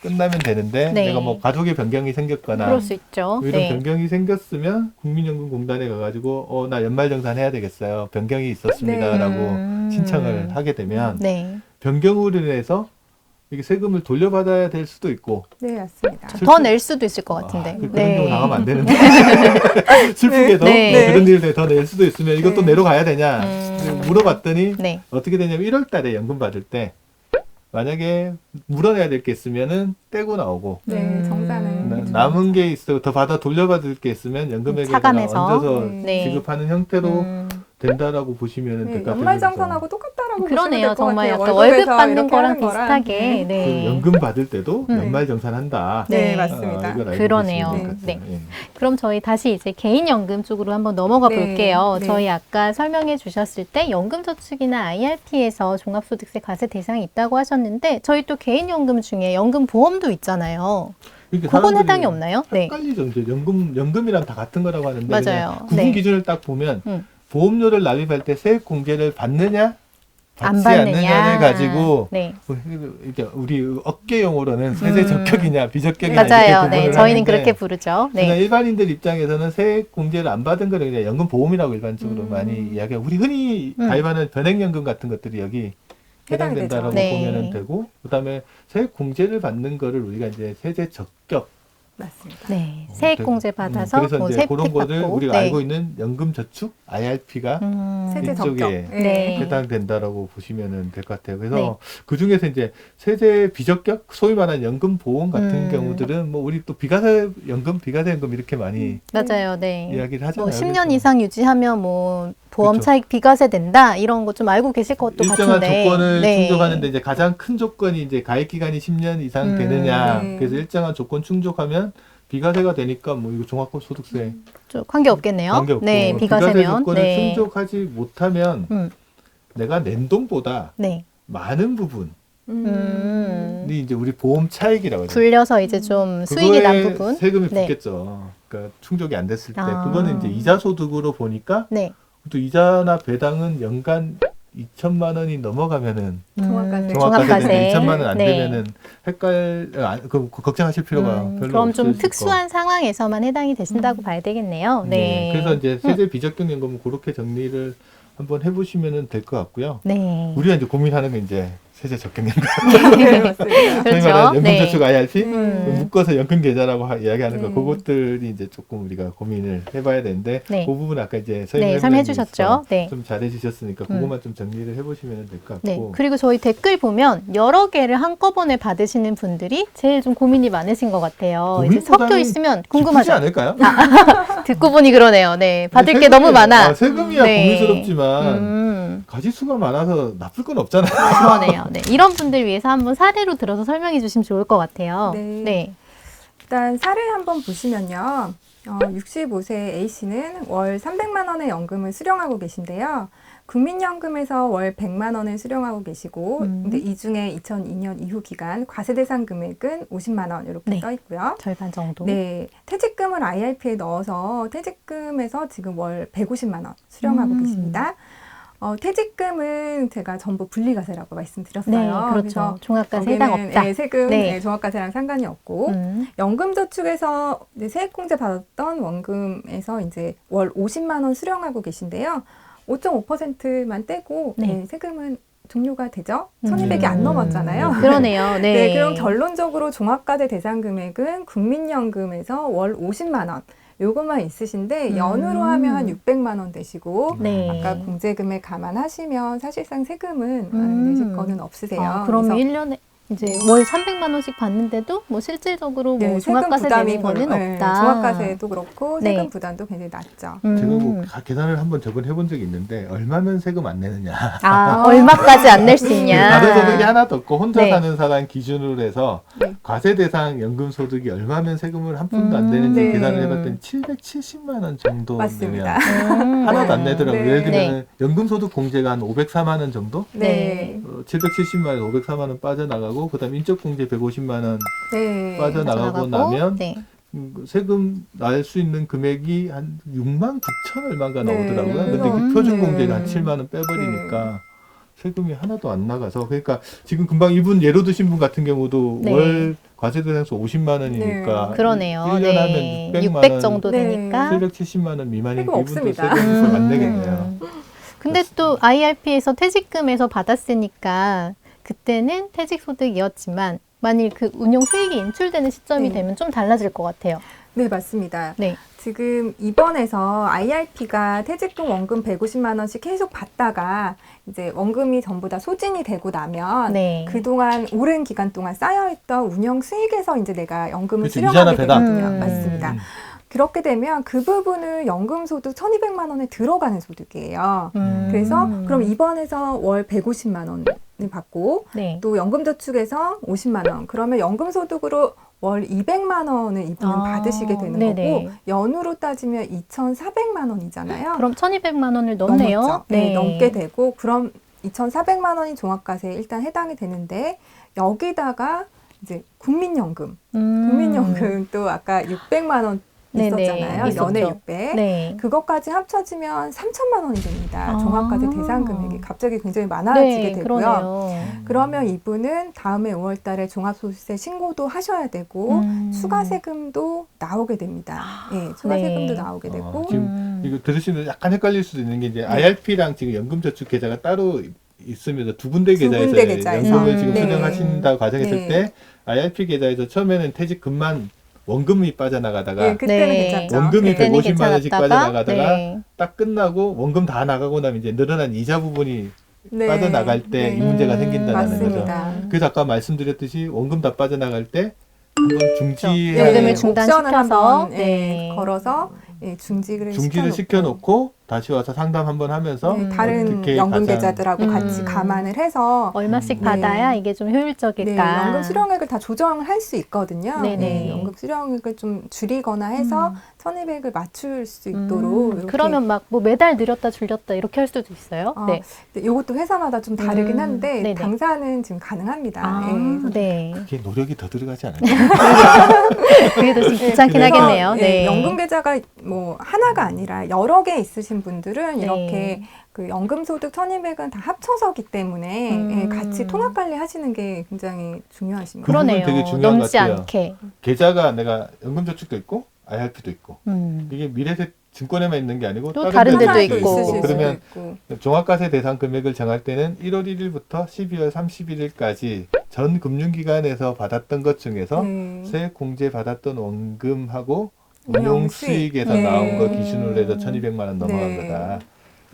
[SPEAKER 2] 끝나면 되는데
[SPEAKER 1] 네.
[SPEAKER 2] 내가 뭐 가족의 변경이 생겼거나
[SPEAKER 1] 그럴 수 있죠.
[SPEAKER 2] 뭐 이런
[SPEAKER 1] 네.
[SPEAKER 2] 변경이 생겼으면 국민연금공단에 가가지고 나 연말정산 해야 되겠어요. 변경이 있었습니다라고 신청을 하게 되면
[SPEAKER 1] 네.
[SPEAKER 2] 변경으로 인해서 이게 세금을 돌려받아야 될 수도 있고
[SPEAKER 3] 네, 맞습니다.
[SPEAKER 2] 슬픈-
[SPEAKER 1] 더 낼 수도 있을 것 같은데.
[SPEAKER 2] 그런
[SPEAKER 1] 네.
[SPEAKER 2] 경우 당하면 안 되는데 슬프게도
[SPEAKER 1] 네.
[SPEAKER 2] 뭐 그런 일에 더 낼 수도 있으면 이것도
[SPEAKER 3] 네.
[SPEAKER 2] 내러 가야 되냐 물어봤더니
[SPEAKER 1] 네.
[SPEAKER 2] 어떻게 되냐면 1월 달에 연금 받을 때 만약에 물어내야 될 게 있으면은 떼고 나오고
[SPEAKER 3] 네, 정산은
[SPEAKER 2] 남은 게 있어 더 받아 돌려받을 게 있으면 연금액에
[SPEAKER 1] 차감해서.
[SPEAKER 2] 얹어서
[SPEAKER 1] 네.
[SPEAKER 2] 지급하는 형태로 된다라고 보시면
[SPEAKER 3] 네,
[SPEAKER 2] 될 것 같아요.
[SPEAKER 3] 연말정산하고 똑같다라고 보시면
[SPEAKER 1] 그러네요.
[SPEAKER 3] 될 것
[SPEAKER 1] 정말
[SPEAKER 3] 같아요.
[SPEAKER 1] 약간 월급
[SPEAKER 3] 월급에서
[SPEAKER 1] 받는
[SPEAKER 3] 이렇게
[SPEAKER 1] 거랑
[SPEAKER 3] 하는 거랑.
[SPEAKER 1] 비슷하게.
[SPEAKER 2] 그
[SPEAKER 1] 네.
[SPEAKER 2] 연금 받을 때도
[SPEAKER 1] 음.
[SPEAKER 2] 연말정산한다.
[SPEAKER 3] 네,
[SPEAKER 1] 네.
[SPEAKER 3] 맞습니다.
[SPEAKER 2] 이걸 알고
[SPEAKER 1] 그러네요.
[SPEAKER 2] 계시면 될것 같아요.
[SPEAKER 1] 네.
[SPEAKER 2] 예.
[SPEAKER 1] 그럼 저희 다시 이제 개인연금 쪽으로 한번 넘어가
[SPEAKER 3] 네,
[SPEAKER 1] 볼게요.
[SPEAKER 3] 네.
[SPEAKER 1] 저희 아까 설명해 주셨을 때 연금저축이나 IRP에서 종합소득세 과세 대상이 있다고 하셨는데 저희 또 개인연금 중에 연금보험도 있잖아요.
[SPEAKER 2] 그러니까
[SPEAKER 1] 그건
[SPEAKER 2] 사람들이
[SPEAKER 1] 해당이 없나요? 네.
[SPEAKER 2] 헷갈리죠. 이제 연금이랑 다 같은 거라고 하는데
[SPEAKER 1] 맞아요.
[SPEAKER 2] 그냥 구분
[SPEAKER 1] 네.
[SPEAKER 2] 기준을 딱 보면
[SPEAKER 1] 보험료를
[SPEAKER 2] 보험료를 납입할 때 세액 공제를 받느냐
[SPEAKER 1] 안
[SPEAKER 2] 받지
[SPEAKER 1] 받느냐.
[SPEAKER 2] 않느냐를 가지고
[SPEAKER 1] 네.
[SPEAKER 2] 이게 우리 업계 용어로는 세제 적격이냐 비적격이냐
[SPEAKER 1] 맞아요.
[SPEAKER 2] 이렇게
[SPEAKER 1] 네.
[SPEAKER 2] 구분을
[SPEAKER 1] 저희는
[SPEAKER 2] 하는데
[SPEAKER 1] 그렇게 부르죠.
[SPEAKER 2] 그냥
[SPEAKER 1] 네.
[SPEAKER 2] 일반인들 입장에서는 세액 공제를 안 받은 거를 그냥 연금 보험이라고 일반적으로 많이 이야기하고 우리 흔히 가입하는 변액연금 같은 것들이 여기
[SPEAKER 3] 해당이
[SPEAKER 2] 해당된다라고
[SPEAKER 1] 되죠. 네.
[SPEAKER 2] 보면은 되고 그다음에 세액 공제를 받는 거를 우리가 이제 세제 적격
[SPEAKER 3] 맞습니다.
[SPEAKER 1] 네. 세액공제 받아서
[SPEAKER 2] 그래서
[SPEAKER 1] 뭐
[SPEAKER 2] 이제 그런
[SPEAKER 1] 세택
[SPEAKER 2] 거를
[SPEAKER 1] 받고.
[SPEAKER 2] 우리가
[SPEAKER 1] 네.
[SPEAKER 2] 알고 있는 연금저축 IRP가
[SPEAKER 3] 세제
[SPEAKER 2] 이쪽에
[SPEAKER 3] 적격.
[SPEAKER 1] 네.
[SPEAKER 2] 해당된다라고 보시면 될 것 같아요. 그래서
[SPEAKER 1] 네.
[SPEAKER 2] 그 중에서 이제 세제 비적격, 소위 말하는 연금 보험 같은
[SPEAKER 1] 음.
[SPEAKER 2] 경우들은 뭐 우리 또 비과세 연금 이렇게 많이
[SPEAKER 1] 맞아요. 네.
[SPEAKER 2] 이야기를 하잖아요.
[SPEAKER 1] 뭐 10년
[SPEAKER 2] 그래서
[SPEAKER 1] 이상 유지하면 뭐 보험
[SPEAKER 2] 그렇죠.
[SPEAKER 1] 차익 비과세 된다 이런 거 좀 알고 계실 것도
[SPEAKER 2] 일정한
[SPEAKER 1] 같은데.
[SPEAKER 2] 조건을
[SPEAKER 1] 네.
[SPEAKER 2] 충족하는데 이제 가장 큰 조건이 이제 가입 기간이 10년 이상 되느냐.
[SPEAKER 3] 네.
[SPEAKER 2] 그래서 일정한 조건 충족하면 비과세가 되니까 뭐 이거 종합소득세
[SPEAKER 1] 좀 관계 없겠네요.
[SPEAKER 2] 관계없고
[SPEAKER 1] 네,
[SPEAKER 2] 비과세
[SPEAKER 1] 비과세면.
[SPEAKER 2] 조건을
[SPEAKER 1] 네.
[SPEAKER 2] 충족하지 못하면
[SPEAKER 1] 음.
[SPEAKER 2] 내가 낸 돈보다
[SPEAKER 1] 네.
[SPEAKER 2] 많은 부분이 이제 우리 보험 차익이라고 하죠.
[SPEAKER 1] 불려서 이제 좀 수익이 난
[SPEAKER 2] 그거에
[SPEAKER 1] 부분.
[SPEAKER 2] 세금이
[SPEAKER 1] 네.
[SPEAKER 2] 붙겠죠. 그러니까 충족이 안 됐을 때
[SPEAKER 1] 아.
[SPEAKER 2] 그거는 이제 이자 소득으로 보니까
[SPEAKER 1] 네.
[SPEAKER 2] 또 이자나 배당은 연간 2천만 원이 넘어가면은
[SPEAKER 3] 종합과세.
[SPEAKER 2] 종합과세인데 2천만 원 안
[SPEAKER 1] 네.
[SPEAKER 2] 되면은 걱정하실 필요가 별로
[SPEAKER 1] 그럼 좀
[SPEAKER 2] 없으실
[SPEAKER 1] 특수한 상황에서만 해당이 되신다고 봐야 되겠네요.
[SPEAKER 2] 거.
[SPEAKER 1] 네.
[SPEAKER 2] 그래서 이제 세제 비적격 연금은 그렇게 정리를 한번 해보시면 될 것 같고요.
[SPEAKER 1] 네.
[SPEAKER 2] 우리가 이제 고민하는 게 이제 세제 적격 연금,
[SPEAKER 3] 네, 맞습니다.
[SPEAKER 2] 소위
[SPEAKER 1] 그렇죠.
[SPEAKER 2] 말하는
[SPEAKER 1] 네.
[SPEAKER 2] 연금저축 IRP
[SPEAKER 1] 음.
[SPEAKER 2] 묶어서 연금 계좌라고 이야기하는 거,
[SPEAKER 3] 네.
[SPEAKER 2] 그것들이 이제 조금 우리가 고민을 해봐야 되는데,
[SPEAKER 1] 네.
[SPEAKER 2] 그 부분 아까 이제
[SPEAKER 1] 네, 설명해 주셨죠. 네.
[SPEAKER 2] 좀 잘해주셨으니까 그것만 좀 정리를 해보시면 될 것
[SPEAKER 1] 네.
[SPEAKER 2] 같고.
[SPEAKER 1] 그리고 저희 댓글 보면 여러 개를 한꺼번에 받으시는 분들이 제일 좀 고민이 많으신 것 같아요. 이제 섞여
[SPEAKER 2] 고민보다는
[SPEAKER 1] 있으면
[SPEAKER 2] 기쁘지
[SPEAKER 1] 궁금하죠.
[SPEAKER 2] 않을까요?
[SPEAKER 1] 듣고 보니 그러네요. 네. 받을 게
[SPEAKER 2] 세금이-
[SPEAKER 1] 너무 많아.
[SPEAKER 2] 세금이야
[SPEAKER 1] 네.
[SPEAKER 2] 고민스럽지만 가지수가 많아서 나쁠 건 없잖아요.
[SPEAKER 1] 그러네요. 네. 이런 분들 위해서 한번 사례로 들어서 설명해 주시면 좋을 것 같아요.
[SPEAKER 3] 네.
[SPEAKER 1] 네.
[SPEAKER 3] 일단 사례 한번 보시면요. 65세 A씨는 월 300만 원의 연금을 수령하고 계신데요. 국민연금에서 월 100만 원을 수령하고 계시고, 근데 이 중에 2002년 이후 기간 과세 대상 금액은 50만 원 이렇게
[SPEAKER 1] 네.
[SPEAKER 3] 써 있고요.
[SPEAKER 1] 절반 정도.
[SPEAKER 3] 네, 퇴직금을 IRP에 넣어서 퇴직금에서 지금 월 150만 원 수령하고 계십니다. 퇴직금은 제가 전부 분리과세라고 말씀드렸어요.
[SPEAKER 1] 네, 그렇죠.
[SPEAKER 3] 그래서
[SPEAKER 1] 종합과세 해당
[SPEAKER 3] 여기는,
[SPEAKER 1] 없다.
[SPEAKER 3] 네, 세금
[SPEAKER 1] 네.
[SPEAKER 3] 네, 종합과세랑 상관이 없고 연금저축에서 이제 세액공제 받았던 원금에서 이제 월 50만 원 수령하고 계신데요. 5.5%만 떼고
[SPEAKER 1] 네.
[SPEAKER 3] 네, 세금은 종료가 되죠. 1,200이 안 넘었잖아요.
[SPEAKER 1] 그러네요. 네.
[SPEAKER 3] 네, 그럼 결론적으로 종합과세 대상 금액은 국민연금에서 월 50만 원 요것만 있으신데 연으로 하면 한 600만 원 되시고
[SPEAKER 1] 네.
[SPEAKER 3] 아까 공제금액 감안하시면 사실상 세금은 내실 거는 없으세요.
[SPEAKER 1] 그럼
[SPEAKER 3] 그래서
[SPEAKER 1] 1년에 이제 월 300만 원씩 받는데도 뭐 실질적으로 뭐
[SPEAKER 3] 네,
[SPEAKER 1] 종합과세
[SPEAKER 3] 세금 부담이
[SPEAKER 1] 되는 거는
[SPEAKER 3] 네,
[SPEAKER 1] 없다.
[SPEAKER 3] 종합과세도 그렇고
[SPEAKER 1] 네.
[SPEAKER 3] 세금 부담도 굉장히 낮죠.
[SPEAKER 2] 제가 뭐 계산을 한번 저번에 해본 적이 있는데 얼마면 세금 안 내느냐.
[SPEAKER 1] 얼마까지 안 낼 수 있냐.
[SPEAKER 2] 다른 소득이 하나도 없고 혼자
[SPEAKER 1] 네.
[SPEAKER 2] 사는 사람 기준으로 해서
[SPEAKER 3] 네.
[SPEAKER 2] 과세 대상 연금 소득이 얼마면 세금을 한 푼도 안 내는지
[SPEAKER 3] 네.
[SPEAKER 2] 계산을 해봤더니 770만 원 정도
[SPEAKER 3] 맞습니다.
[SPEAKER 2] 내면 하나도 안 내더라고요.
[SPEAKER 3] 네.
[SPEAKER 2] 예를 들면 연금 소득 공제가 한 504만 원 정도?
[SPEAKER 3] 네.
[SPEAKER 2] 770만 원, 504만 원 빠져나가고 그다음 인적 공제 150만 원
[SPEAKER 3] 네.
[SPEAKER 2] 빠져나가고 나면
[SPEAKER 1] 네.
[SPEAKER 2] 세금 날 수 있는 금액이 한 6만 9천 얼마가
[SPEAKER 3] 네.
[SPEAKER 2] 나오더라고요. 근데
[SPEAKER 3] 그래서,
[SPEAKER 2] 그 표준
[SPEAKER 3] 네.
[SPEAKER 2] 공제가 한 7만 원 빼버리니까 세금이 하나도 안 나가서 그러니까 지금 금방 이분 예로 드신 분 같은 경우도
[SPEAKER 1] 네.
[SPEAKER 2] 월 과세 대상수 50만 원이니까
[SPEAKER 1] 그러네요.
[SPEAKER 2] 1년
[SPEAKER 1] 네.
[SPEAKER 2] 하면 600만
[SPEAKER 1] 600
[SPEAKER 2] 원,
[SPEAKER 1] 정도
[SPEAKER 3] 네.
[SPEAKER 1] 되니까.
[SPEAKER 2] 770만 원 미만이니까
[SPEAKER 3] 세금
[SPEAKER 2] 이분도
[SPEAKER 3] 없습니다.
[SPEAKER 2] 세금에서 안 내겠네요.
[SPEAKER 1] 근데 또 IRP에서 퇴직금에서 받았으니까 그때는 퇴직소득이었지만 만일 그 운용 수익이 인출되는 시점이
[SPEAKER 3] 네.
[SPEAKER 1] 되면 좀 달라질 것 같아요.
[SPEAKER 3] 네, 맞습니다.
[SPEAKER 1] 네.
[SPEAKER 3] 지금 이번에서 IRP가 퇴직금 원금 150만 원씩 계속 받다가 이제 원금이 전부 다 소진이 되고 나면
[SPEAKER 1] 네.
[SPEAKER 3] 그동안 오랜 기간 동안 쌓여있던 운영 수익에서 이제 내가 연금을
[SPEAKER 2] 그렇죠.
[SPEAKER 3] 수령하게
[SPEAKER 2] 이자나 배당.
[SPEAKER 3] 되거든요. 맞습니다. 그렇게 되면 그 부분을 연금소득 1,200만 원에 들어가는 소득이에요. 그래서 그럼 입원해서 월 150만 원을 받고
[SPEAKER 1] 네.
[SPEAKER 3] 또 연금저축에서 50만 원. 그러면 연금소득으로 월 200만 원을 이분은
[SPEAKER 1] 아,
[SPEAKER 3] 받으시게 되는
[SPEAKER 1] 네네.
[SPEAKER 3] 거고 연으로 따지면 2,400만 원이잖아요.
[SPEAKER 1] 그럼 1,200만 원을 넘네요.
[SPEAKER 3] 넘었죠. 네, 넘게 되고 그럼 2,400만 원이 종합과세에 일단 해당이 되는데 여기다가 이제 국민연금, 국민연금 또 아까 600만 원
[SPEAKER 1] 네네,
[SPEAKER 3] 있었잖아요.
[SPEAKER 1] 있었죠.
[SPEAKER 3] 연회 600.
[SPEAKER 1] 네.
[SPEAKER 3] 그것까지 합쳐지면 3천만 원이 됩니다.
[SPEAKER 1] 아.
[SPEAKER 3] 종합과세 대상 금액이 갑자기 굉장히 많아지게
[SPEAKER 1] 네,
[SPEAKER 3] 되고요.
[SPEAKER 1] 그러네요.
[SPEAKER 3] 그러면 이분은 다음에 5월 달에 종합소득세 신고도 하셔야 되고 추가 세금도 나오게 됩니다. 예, 추가
[SPEAKER 1] 네.
[SPEAKER 3] 세금도 나오게 되고
[SPEAKER 2] 지금 이거 들으시면 약간 헷갈릴 수도 있는 게 이제 IRP랑 지금 연금저축 계좌가 따로 있으면서 두 군데
[SPEAKER 3] 두
[SPEAKER 2] 계좌에서
[SPEAKER 3] 군데 계좌에서.
[SPEAKER 2] 연금을 지금
[SPEAKER 3] 네.
[SPEAKER 2] 수령하신다고 가정했을
[SPEAKER 3] 네.
[SPEAKER 2] 때 IRP 계좌에서 처음에는 퇴직금만 원금이 빠져나가다가
[SPEAKER 3] 예, 그때는
[SPEAKER 1] 네.
[SPEAKER 3] 괜찮죠.
[SPEAKER 2] 원금이
[SPEAKER 1] 그때는
[SPEAKER 2] 150만 원씩
[SPEAKER 1] 괜찮았다가,
[SPEAKER 2] 빠져나가다가
[SPEAKER 1] 네.
[SPEAKER 2] 딱 끝나고 원금 다 나가고 나면 이제 늘어난 이자 부분이
[SPEAKER 3] 네.
[SPEAKER 2] 빠져나갈 때 이
[SPEAKER 3] 네.
[SPEAKER 2] 문제가 생긴다는 거죠.
[SPEAKER 3] 맞습니다.
[SPEAKER 2] 그래서 아까 말씀드렸듯이 원금 다 빠져나갈 때 한번 중지해
[SPEAKER 1] 연금을
[SPEAKER 3] 네,
[SPEAKER 1] 중단시켜서,
[SPEAKER 3] 옵션을 한번
[SPEAKER 1] 네.
[SPEAKER 3] 걸어서 중지를
[SPEAKER 2] 중지를 시켜놓고 다시 와서 상담 한번 하면서
[SPEAKER 3] 네, 다른
[SPEAKER 2] 어떻게
[SPEAKER 3] 연금
[SPEAKER 2] 가장-
[SPEAKER 3] 계좌들하고 같이 감안을 해서
[SPEAKER 1] 얼마씩
[SPEAKER 3] 네.
[SPEAKER 1] 받아야 이게 좀
[SPEAKER 3] 네,
[SPEAKER 1] 효율적일까?
[SPEAKER 3] 연금 수령액을 다 조정을 할 수 있거든요.
[SPEAKER 1] 네네.
[SPEAKER 3] 네, 연금 수령액을 좀 줄이거나 해서 1,200을 맞출 수 있도록 이렇게.
[SPEAKER 1] 그러면 막 뭐 매달 늘렸다 줄였다 이렇게 할 수도 있어요?
[SPEAKER 3] 아,
[SPEAKER 1] 네.
[SPEAKER 3] 이것도 회사마다 좀 다르긴 한데
[SPEAKER 1] 네네.
[SPEAKER 3] 당사는 지금 가능합니다.
[SPEAKER 1] 아,
[SPEAKER 3] 예.
[SPEAKER 1] 네.
[SPEAKER 2] 그게 노력이 더 들어가지 않을까?
[SPEAKER 1] 그게 더 좀 귀찮긴
[SPEAKER 3] 그래서,
[SPEAKER 1] 하겠네요.
[SPEAKER 3] 예,
[SPEAKER 1] 네.
[SPEAKER 3] 연금 계좌가 뭐 하나가 아니라 여러 개 있으신 분들은
[SPEAKER 1] 네.
[SPEAKER 3] 이렇게 그 연금소득 1,200은 다 합쳐서기 때문에 예, 같이 통합 관리하시는 게 굉장히 중요하십니다.
[SPEAKER 2] 부분
[SPEAKER 1] 그러네요.
[SPEAKER 2] 되게 중요한
[SPEAKER 1] 넘지
[SPEAKER 2] 것 같아요.
[SPEAKER 1] 않게.
[SPEAKER 2] 계좌가 내가 연금저축도 있고 IRP도 있고
[SPEAKER 1] 음.
[SPEAKER 2] 이게 미래세 증권에만 있는 게 아니고
[SPEAKER 1] 또 다른 데도
[SPEAKER 3] 회사에도
[SPEAKER 1] 있고.
[SPEAKER 3] 있으실 수도
[SPEAKER 2] 그러면
[SPEAKER 3] 있고.
[SPEAKER 2] 종합과세 대상 금액을 정할 때는 1월 1일부터 12월 31일까지 전 금융기관에서 받았던 것 중에서
[SPEAKER 3] 네.
[SPEAKER 2] 세액 공제 받았던 원금하고
[SPEAKER 3] 운용
[SPEAKER 2] 운용
[SPEAKER 3] 수익.
[SPEAKER 2] 수익에서
[SPEAKER 3] 네.
[SPEAKER 2] 나온 거 기준으로 해서 1,200만 원 넘어간
[SPEAKER 3] 네.
[SPEAKER 2] 거다.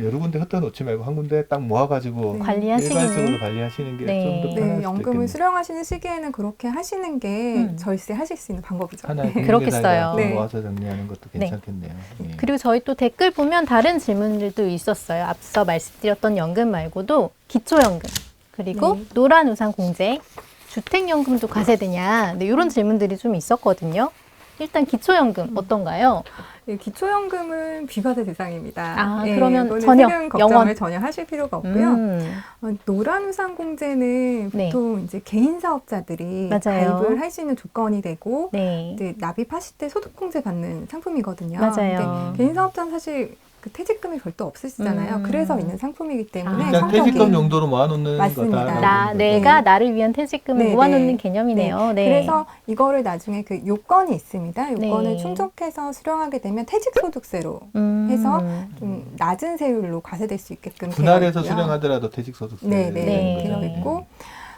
[SPEAKER 2] 여러 군데 흩어놓지 말고 한 군데 딱 모아가지고
[SPEAKER 1] 관리하시는.
[SPEAKER 2] 일괄적으로 관리하시는 게
[SPEAKER 1] 네.
[SPEAKER 2] 좀 더 편할
[SPEAKER 3] 네,
[SPEAKER 2] 수도
[SPEAKER 3] 연금을
[SPEAKER 2] 있겠네요.
[SPEAKER 3] 수령하시는 시기에는 그렇게 하시는 게 절세하실 수 있는 방법이죠.
[SPEAKER 2] 하나의
[SPEAKER 1] 그렇겠어요.
[SPEAKER 2] 금융계좌에다
[SPEAKER 3] 네.
[SPEAKER 2] 모아서 정리하는 것도
[SPEAKER 1] 네.
[SPEAKER 2] 괜찮겠네요. 예.
[SPEAKER 1] 그리고 저희 또 댓글 보면 다른 질문들도 있었어요. 앞서 말씀드렸던 연금 말고도 기초연금, 그리고
[SPEAKER 3] 네.
[SPEAKER 1] 노란우산공제, 주택연금도 과세되냐, 네, 이런 질문들이 좀 있었거든요. 일단 기초연금 어떤가요?
[SPEAKER 3] 네, 기초연금은 비과세 대상입니다.
[SPEAKER 1] 아,
[SPEAKER 3] 네,
[SPEAKER 1] 그러면
[SPEAKER 3] 이거는
[SPEAKER 1] 전혀
[SPEAKER 3] 세금 걱정을
[SPEAKER 1] 영원.
[SPEAKER 3] 전혀 하실 필요가 없고요. 노란우산공제는
[SPEAKER 1] 네.
[SPEAKER 3] 보통 이제 개인 사업자들이
[SPEAKER 1] 맞아요.
[SPEAKER 3] 가입을 할 수 있는 조건이 되고
[SPEAKER 1] 네.
[SPEAKER 3] 이제 납입하실 때 소득공제 받는 상품이거든요.
[SPEAKER 1] 맞아요.
[SPEAKER 3] 근데 개인 사업자는 사실 그 퇴직금이 별도 없으시잖아요. 그래서 있는 상품이기 때문에
[SPEAKER 2] 일단
[SPEAKER 3] 성격이
[SPEAKER 2] 퇴직금 용도로 모아놓는
[SPEAKER 3] 맞습니다.
[SPEAKER 2] 거다.
[SPEAKER 1] 내가 나를 위한 퇴직금을
[SPEAKER 3] 네,
[SPEAKER 1] 모아놓는
[SPEAKER 3] 네.
[SPEAKER 1] 개념이네요. 네.
[SPEAKER 3] 그래서 이거를 나중에 그 요건이 있습니다. 요건을
[SPEAKER 1] 네.
[SPEAKER 3] 충족해서 수령하게 되면 퇴직소득세로 해서 좀 낮은 세율로 과세될 수 있게끔
[SPEAKER 2] 분할해서
[SPEAKER 3] 되어 있고요.
[SPEAKER 2] 수령하더라도 퇴직소득세
[SPEAKER 3] 네, 되어 있고.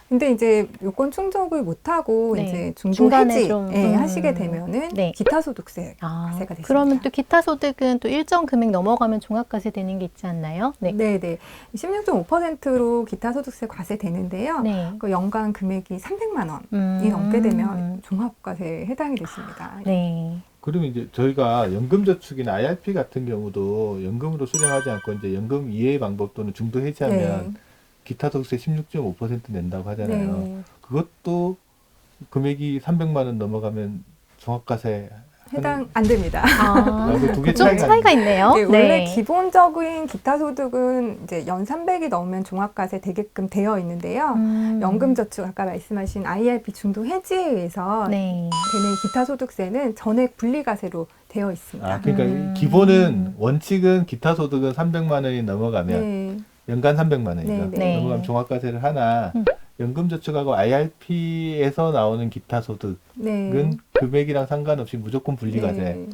[SPEAKER 3] 근데 이제 요건 충족을 못하고
[SPEAKER 1] 네.
[SPEAKER 3] 이제 중도
[SPEAKER 1] 중간에
[SPEAKER 3] 해지
[SPEAKER 1] 좀,
[SPEAKER 3] 하시게 되면은
[SPEAKER 1] 네.
[SPEAKER 3] 기타 소득세 과세가 됐습니다.
[SPEAKER 1] 그러면 또 기타 소득은 또 일정 금액 넘어가면 종합과세 되는 게 있지 않나요? 네.
[SPEAKER 3] 네. 16.5%로 기타 소득세 과세되는데요.
[SPEAKER 1] 네.
[SPEAKER 3] 그 연간 금액이 300만 원이 넘게 되면 종합과세에 해당이 됐습니다.
[SPEAKER 1] 네.
[SPEAKER 2] 그러면 이제 저희가 연금저축이나 IRP 같은 경우도 연금으로 수령하지 않고 이제 연금 이해 방법 또는 중도 해지하면 기타 소득세 16.5% 낸다고 하잖아요.
[SPEAKER 3] 네.
[SPEAKER 2] 그것도 금액이 300만 원 넘어가면 종합과세
[SPEAKER 3] 해당 안 됩니다.
[SPEAKER 2] 두개
[SPEAKER 1] 좀 차이가 있네요.
[SPEAKER 3] 네, 원래 기본적인 기타 소득은 이제 연 300이 넘으면 종합과세 되게끔 되어 있는데요. 연금저축 아까 말씀하신 IRP 중도 해지에 의해서
[SPEAKER 1] 네.
[SPEAKER 3] 되는 기타 소득세는 전액 분리과세로 되어 있습니다.
[SPEAKER 2] 아, 그러니까 기본은 원칙은 기타 소득은 300만 원이 넘어가면
[SPEAKER 3] 네.
[SPEAKER 2] 연간 300만 원이죠.
[SPEAKER 3] 네.
[SPEAKER 2] 넘어가면 종합과세를 하나 연금저축하고 IRP에서 나오는 기타 소득은
[SPEAKER 3] 네.
[SPEAKER 2] 금액이랑 상관없이 무조건 분리과세
[SPEAKER 3] 네.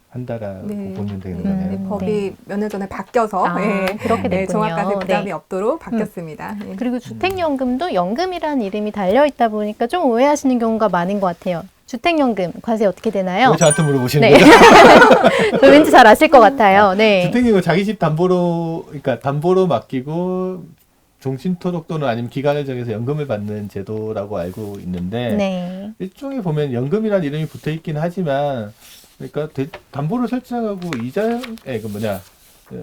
[SPEAKER 2] 한다라고
[SPEAKER 3] 네.
[SPEAKER 2] 보면 되는
[SPEAKER 1] 음.
[SPEAKER 2] 거네요.
[SPEAKER 3] 네, 법이 몇 년 전에 바뀌어서
[SPEAKER 1] 아, 그렇게 됐군요.
[SPEAKER 3] 종합과세 부담이
[SPEAKER 1] 네.
[SPEAKER 3] 없도록 바뀌었습니다. 네.
[SPEAKER 1] 그리고 주택연금도 연금이라는 이름이 달려있다 보니까 좀 오해하시는 경우가 많은 것 같아요. 주택연금 과세 어떻게 되나요?
[SPEAKER 2] 왜 저한테 물어보시는
[SPEAKER 1] 네.
[SPEAKER 2] 거죠?
[SPEAKER 1] 저 왠지 잘 아실 것 같아요. 네.
[SPEAKER 2] 주택이고 자기 집 담보로, 그러니까 담보로 맡기고 종신토록 또는 아니면 기간을 정해서 연금을 받는 제도라고 알고 있는데
[SPEAKER 1] 네.
[SPEAKER 2] 일종의 보면 연금이라는 이름이 붙어 있긴 하지만 그러니까 담보를 설정하고 이자,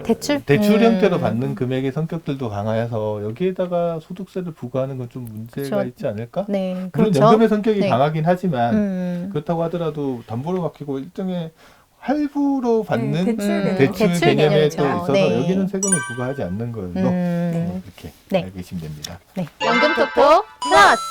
[SPEAKER 1] 대출?
[SPEAKER 2] 대출
[SPEAKER 1] 음.
[SPEAKER 2] 형태로 받는 금액의 성격들도 강해서 여기에다가 소득세를 부과하는 건 좀 문제가
[SPEAKER 1] 그렇죠.
[SPEAKER 2] 있지 않을까?
[SPEAKER 1] 네.
[SPEAKER 2] 물론
[SPEAKER 1] 그렇죠.
[SPEAKER 2] 연금의 성격이
[SPEAKER 1] 네.
[SPEAKER 2] 강하긴 하지만
[SPEAKER 1] 그렇다고
[SPEAKER 2] 그렇다고 하더라도 담보로 맡기고 일종의 할부로 받는
[SPEAKER 3] 대출
[SPEAKER 2] 대출
[SPEAKER 1] 대출
[SPEAKER 2] 개념에 또
[SPEAKER 1] 개념이죠.
[SPEAKER 2] 있어서
[SPEAKER 1] 네.
[SPEAKER 2] 여기는 세금을 부과하지 않는 걸로 이렇게
[SPEAKER 1] 네.
[SPEAKER 2] 알고 계시면 됩니다.
[SPEAKER 1] 네. 연금톡톡 플러스!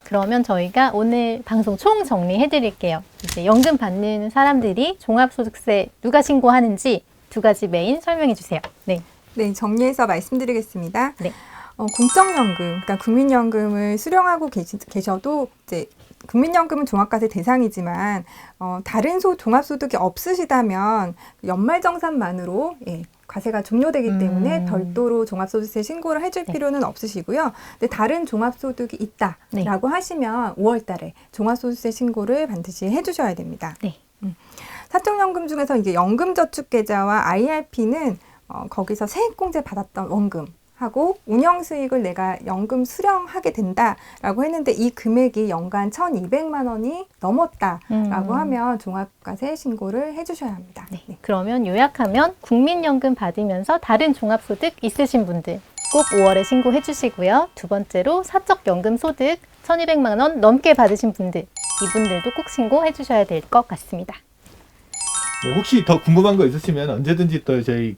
[SPEAKER 1] 그러면 저희가 오늘 방송 총 정리해 드릴게요. 이제 연금 받는 사람들이 종합소득세 누가 신고하는지 두 가지 메인 설명해 주세요. 네.
[SPEAKER 3] 네, 정리해서 말씀드리겠습니다.
[SPEAKER 1] 네.
[SPEAKER 3] 공적연금, 그러니까 국민연금을 수령하고 계셔도 이제 국민연금은 종합과세 대상이지만 다른 종합소득이 없으시다면 연말정산만으로 과세가 종료되기 때문에 별도로 종합소득세 신고를 해줄 필요는 없으시고요. 근데 다른 종합소득이 있다라고 하시면 5월달에 종합소득세 신고를 반드시 해주셔야 됩니다.
[SPEAKER 1] 네.
[SPEAKER 3] 사적연금 중에서 이제 연금저축계좌와 IRP는 거기서 세액공제 받았던 원금 하고 운영 수익을 내가 연금 수령하게 된다라고 했는데 이 금액이 연간 1,200만 원이 넘었다라고 하면 종합과세 신고를 해주셔야 합니다.
[SPEAKER 1] 네. 그러면 요약하면 국민연금 받으면서 다른 종합소득 있으신 분들 꼭 5월에 신고해 주시고요. 두 번째로 사적연금 소득 1,200만 원 넘게 받으신 분들 이분들도 꼭 신고해 주셔야 될 것 같습니다.
[SPEAKER 2] 혹시 더 궁금한 거 있으시면 언제든지 또 저희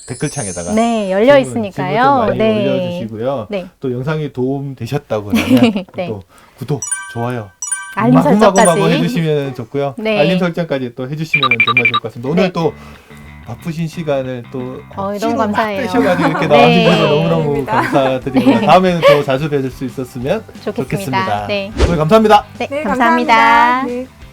[SPEAKER 2] 댓글창에다가
[SPEAKER 1] 네, 열려
[SPEAKER 2] 질문
[SPEAKER 1] 있으니까요.
[SPEAKER 2] 많이
[SPEAKER 1] 네.
[SPEAKER 2] 올려주시고요.
[SPEAKER 1] 네.
[SPEAKER 2] 또 영상이 도움 되셨다고 하면
[SPEAKER 1] 네.
[SPEAKER 2] 또 구독, 좋아요,
[SPEAKER 1] 알림 설정까지.
[SPEAKER 2] 해주시면 좋고요.
[SPEAKER 1] 네.
[SPEAKER 2] 알림 설정까지 또 해주시면 정말 좋을 것 같습니다. 오늘
[SPEAKER 1] 네.
[SPEAKER 2] 또 바쁘신 시간을 또
[SPEAKER 1] 너무 감사해요.
[SPEAKER 2] 빼셔가지고 이렇게
[SPEAKER 1] 네.
[SPEAKER 2] 나와주셔서 너무너무 감사드립니다. 다음에는 더 자주 뵐 수 있었으면
[SPEAKER 1] 좋겠습니다.
[SPEAKER 2] 좋겠습니다.
[SPEAKER 1] 네.
[SPEAKER 2] 오늘 감사합니다.
[SPEAKER 1] 네,
[SPEAKER 3] 네,
[SPEAKER 1] 감사합니다.
[SPEAKER 3] 감사합니다. 네.